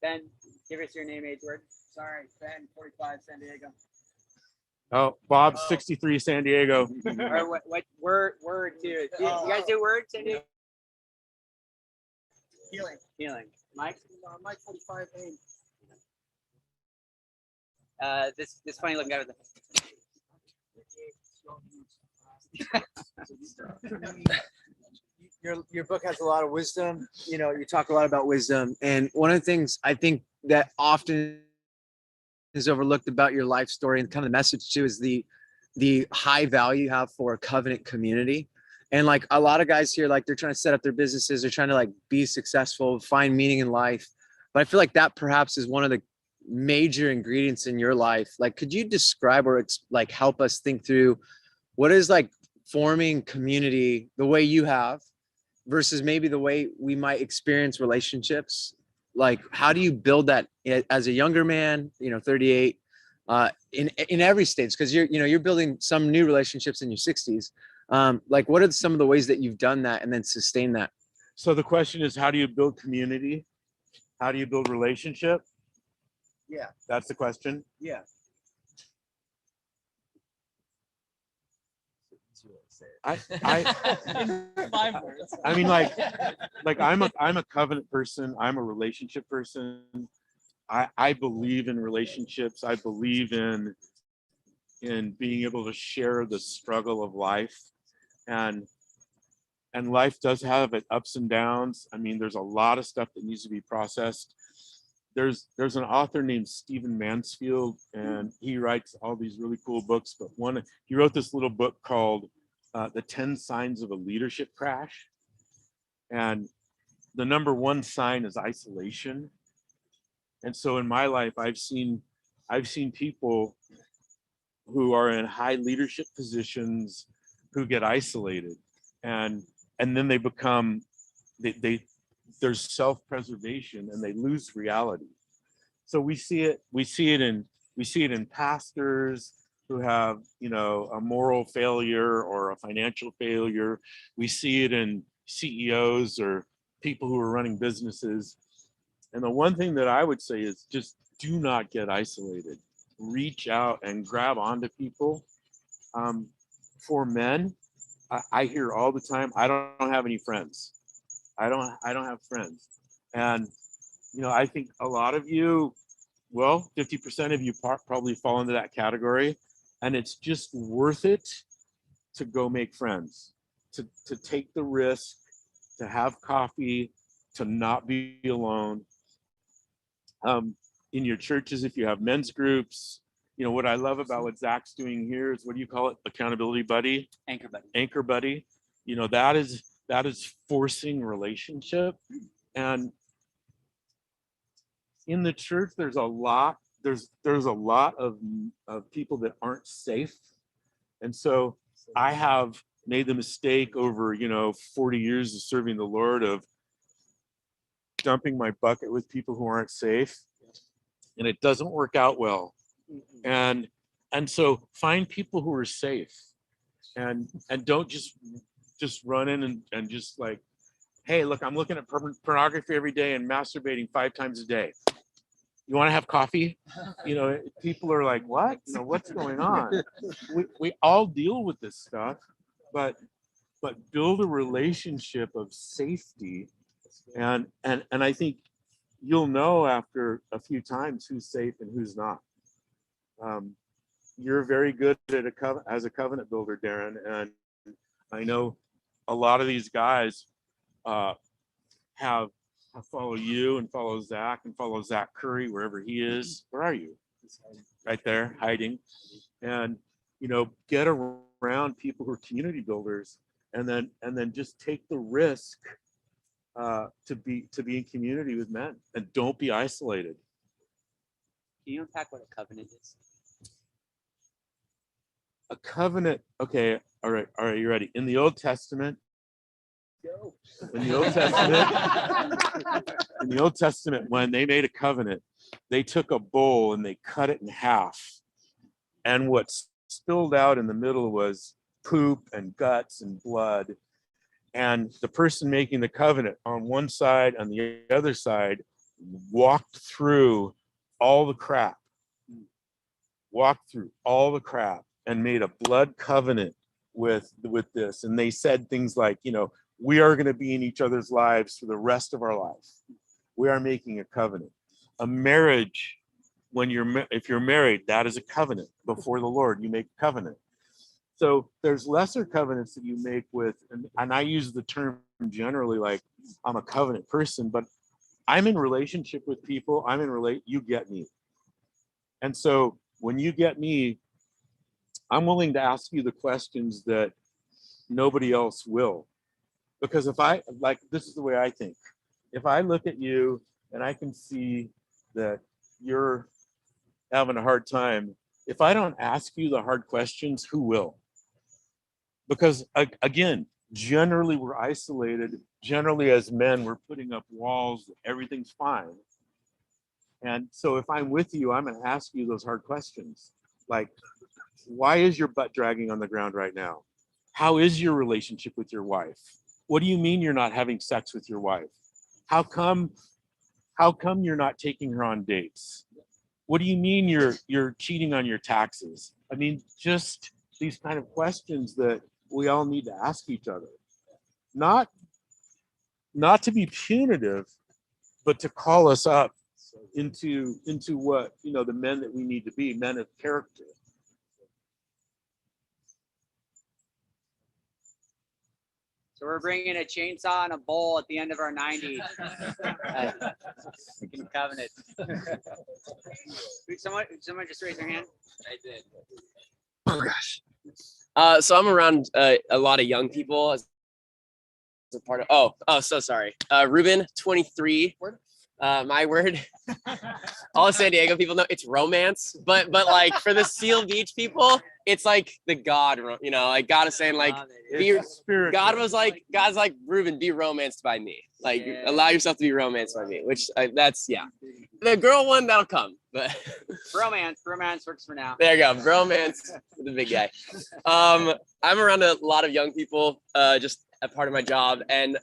Ben, give us your name, age, word. Sorry, Ben, 45, San Diego. Oh, Bob, 63, San Diego. Or what word too? You guys do word, San Diego? Healing. Mike? Mike 45, aim. This funny looking guy with the your book has a lot of wisdom. You know, you talk a lot about wisdom, and one of the things I think that often is overlooked about your life story, and kind of the message too, is the high value you have for a covenant community. And like a lot of guys here, like they're trying to set up their businesses, they're trying to like be successful, find meaning in life. But I feel like that perhaps is one of the major ingredients in your life. Like, could you describe or like help us think through what is like forming community the way you have versus maybe the way we might experience relationships? Like, how do you build that as a younger man, 38, in every stage? Because you're building some new relationships in your 60s. Like, what are some of the ways that you've done that and then sustain that? So the question is, how do you build community? How do you build relationship? Yeah. That's the question. Yeah. I 5 words. I mean, like I'm a covenant person. I'm a relationship person. I believe in relationships. I believe in being able to share the struggle of life, and life does have its ups and downs. I mean, there's a lot of stuff that needs to be processed. There's an author named Stephen Mansfield, and he writes all these really cool books, but he wrote this little book called The 10 Signs of a Leadership Crash. And the number one sign is isolation. And so in my life, I've seen people who are in high leadership positions who get isolated, and then they become, there's self-preservation and they lose reality. So we see it in pastors who have, a moral failure or a financial failure. We see it in CEOs or people who are running businesses. And the one thing that I would say is just do not get isolated. Reach out and grab onto people. For men, I hear all the time, I don't have any friends. I don't have friends. And, I think a lot of you, well, 50% of you probably fall into that category. And it's just worth it to go make friends, to take the risk, to have coffee, to not be alone. In your churches, if you have men's groups, what I love about what Zach's doing here is, what do you call it? Accountability buddy? Anchor buddy. Anchor buddy. That is forcing relationship. And in the church, there's a lot of people that aren't safe. And so I have made the mistake over, 40 years of serving the Lord of dumping my bucket with people who aren't safe, and it doesn't work out well. And so find people who are safe, and don't just run in and just like, hey, look, I'm looking at pornography every day and masturbating 5 times a day. You want to have coffee? People are like, what? What's going on? We all deal with this stuff, but build a relationship of safety, and I think you'll know after a few times who's safe and who's not. You're very good at as a covenant builder, Darren, and I know a lot of these guys have follow you and follow Zach and follow Zach Curry wherever he is. Where are you? Right there, hiding. And get around people who are community builders, and then just take the risk to be in community with men, and don't be isolated. Can you unpack what a covenant is? A covenant, okay, all right, you ready? In the Old Testament, when they made a covenant, they took a bowl and they cut it in half, and what spilled out in the middle was poop and guts and blood. And the person making the covenant on one side, on the other side, walked through all the crap, and made a blood covenant with this. And they said things like, we are going to be in each other's lives for the rest of our life. We are making a covenant. A marriage, if you're married, that is a covenant before the Lord. You make a covenant. So there's lesser covenants that you make with, and I use the term generally like I'm a covenant person, but I'm in relationship with people. You get me. And so when you get me, I'm willing to ask you the questions that nobody else will. Because if I, like, this is the way I think. If I look at you and I can see that you're having a hard time, if I don't ask you the hard questions, who will? Because again, generally we're isolated. Generally as men, we're putting up walls, everything's fine. And so if I'm with you, I'm gonna ask you those hard questions. Like, why is your butt dragging on the ground right now? How is your relationship with your wife? What do you mean you're not having sex with your wife? How come you're not taking her on dates? What do you mean you're cheating on your taxes? I mean, just these kind of questions that we all need to ask each other. Not to be punitive, but to call us up into what, you know, the men that we need to be, men of character. So we're bringing a chainsaw and a bowl at the end of our 90. Covenant. Someone just raise their hand. I did. Oh gosh. So I'm around a lot of young people as a part of. So sorry. Ruben, 23. My word. All of San Diego people know it's romance, but like for the Seal Beach people, it's like the God, you know, like God is saying like, God's like, Ruben, be romanced by me. Like allow yourself to be romanced by me, which that's, yeah. The girl one, that'll come, but. Romance works for now. There you go, romance with the big guy. I'm around a lot of young people, just a part of my job, and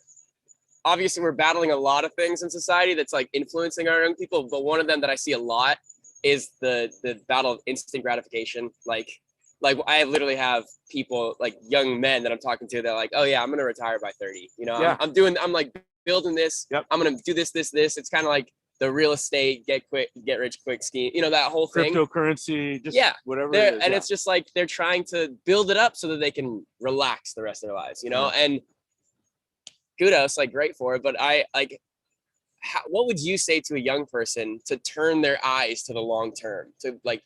obviously we're battling a lot of things in society that's like influencing our young people, but one of them that I see a lot is the battle of instant gratification. Like I literally have people, like young men that I'm talking to, that are like, oh yeah, I'm gonna retire by 30. You know, yeah. I'm like building this. Yep. I'm gonna do this. It's kind of like the real estate get rich quick scheme. You know, that whole thing. Cryptocurrency, just whatever it is. And it's just like they're trying to build it up so that they can relax the rest of their lives. You know, and kudos, like great for it. But I like, what would you say to a young person to turn their eyes to the long term, to like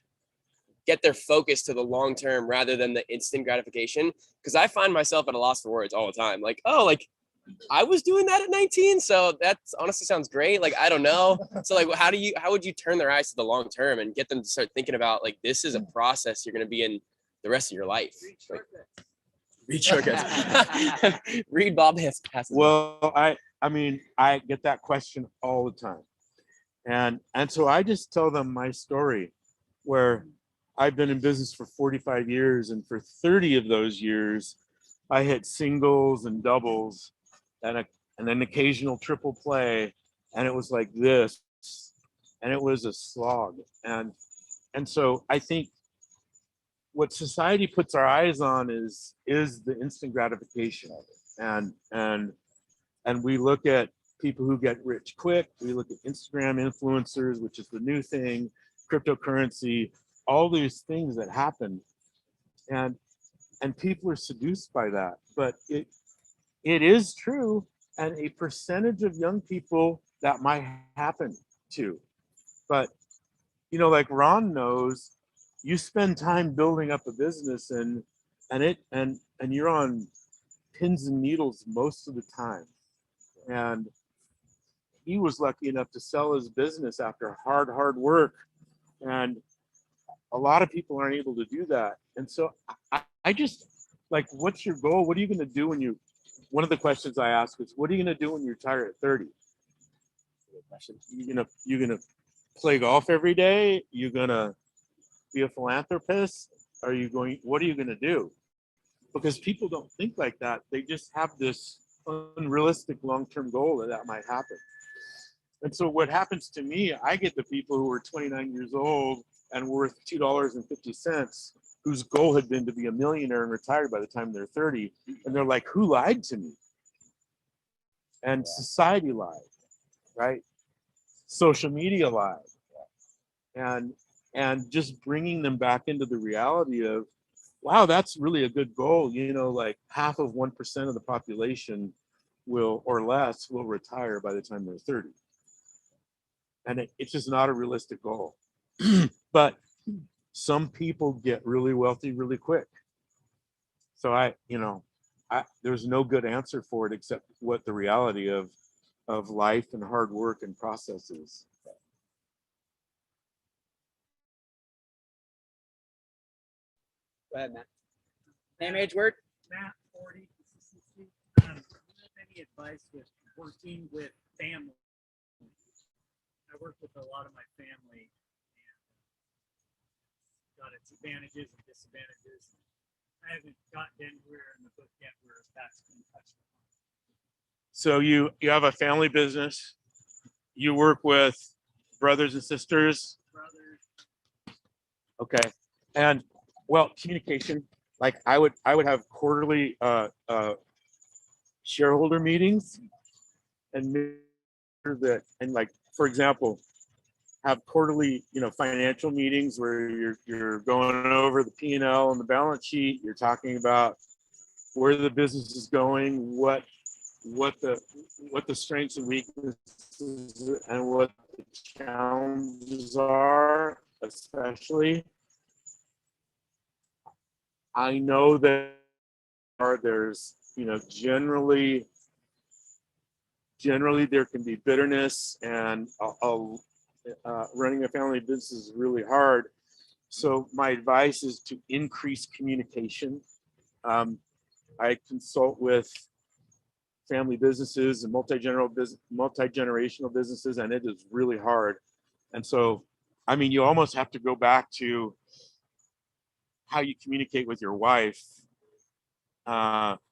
get their focus to the long term rather than the instant gratification? Because I find myself at a loss for words all the time. Like, oh, like I was doing that at 19, so that honestly sounds great. Like, I don't know. So like, how would you turn their eyes to the long term and get them to start thinking about like, this is a process you're going to be in the rest of your life? Like, read shortcuts. Read Bob passes. Well, I mean, I get that question all the time. And so I just tell them my story, where I've been in business for 45 years, and for 30 of those years, I hit singles and doubles and an occasional triple play, and it was like this, and it was a slog. And so I think what society puts our eyes on is the instant gratification of it. And we look at people who get rich quick. We look at Instagram influencers, which is the new thing, cryptocurrency, all these things that happen. And people are seduced by that. But it is true. And a percentage of young people that might happen to. But, you know, like Ron knows, you spend time building up a business and you're on pins and needles most of the time. And he was lucky enough to sell his business after hard work. And a lot of people aren't able to do that. And so I just like, what's your goal? What are you going to do when one of the questions I ask is, what are you going to do when you retire at 30? You're going to play golf every day? You're going to be a philanthropist? What are you going to do? Because people don't think like that. They just have this unrealistic long-term goal that might happen. And so what happens to me, I get the people who are 29 years old and worth $2.50, whose goal had been to be a millionaire and retired by the time they're 30. And they're like, who lied to me? And society lied, right? Social media lied. And just bringing them back into the reality of, wow, that's really a good goal. You know, like half of 1% of the population will, or less, will retire by the time they're 30. And it's just not a realistic goal. But some people get really wealthy really quick. So there's no good answer for it except what the reality of life and hard work and process is. Go ahead, Matt. Name, age, word. Matt, 40, consistency. Any advice with working with family? I work with a lot of my family, and got its advantages and disadvantages. I haven't gotten anywhere in the book yet where that's been touched upon. So you have a family business. You work with brothers and sisters. Brothers. Okay, and well, communication. Like I would have quarterly shareholder meetings, and make sure that, and like for example, have quarterly financial meetings where you're going over the P&L and the balance sheet. You're talking about where the business is going, what the strengths and weaknesses and what the challenges are, especially. I know that there's generally there can be bitterness, and running a family business is really hard. So my advice is to increase communication. I consult with family businesses and multi-generational businesses, and it is really hard. And so, I mean, you almost have to go back to how you communicate with your wife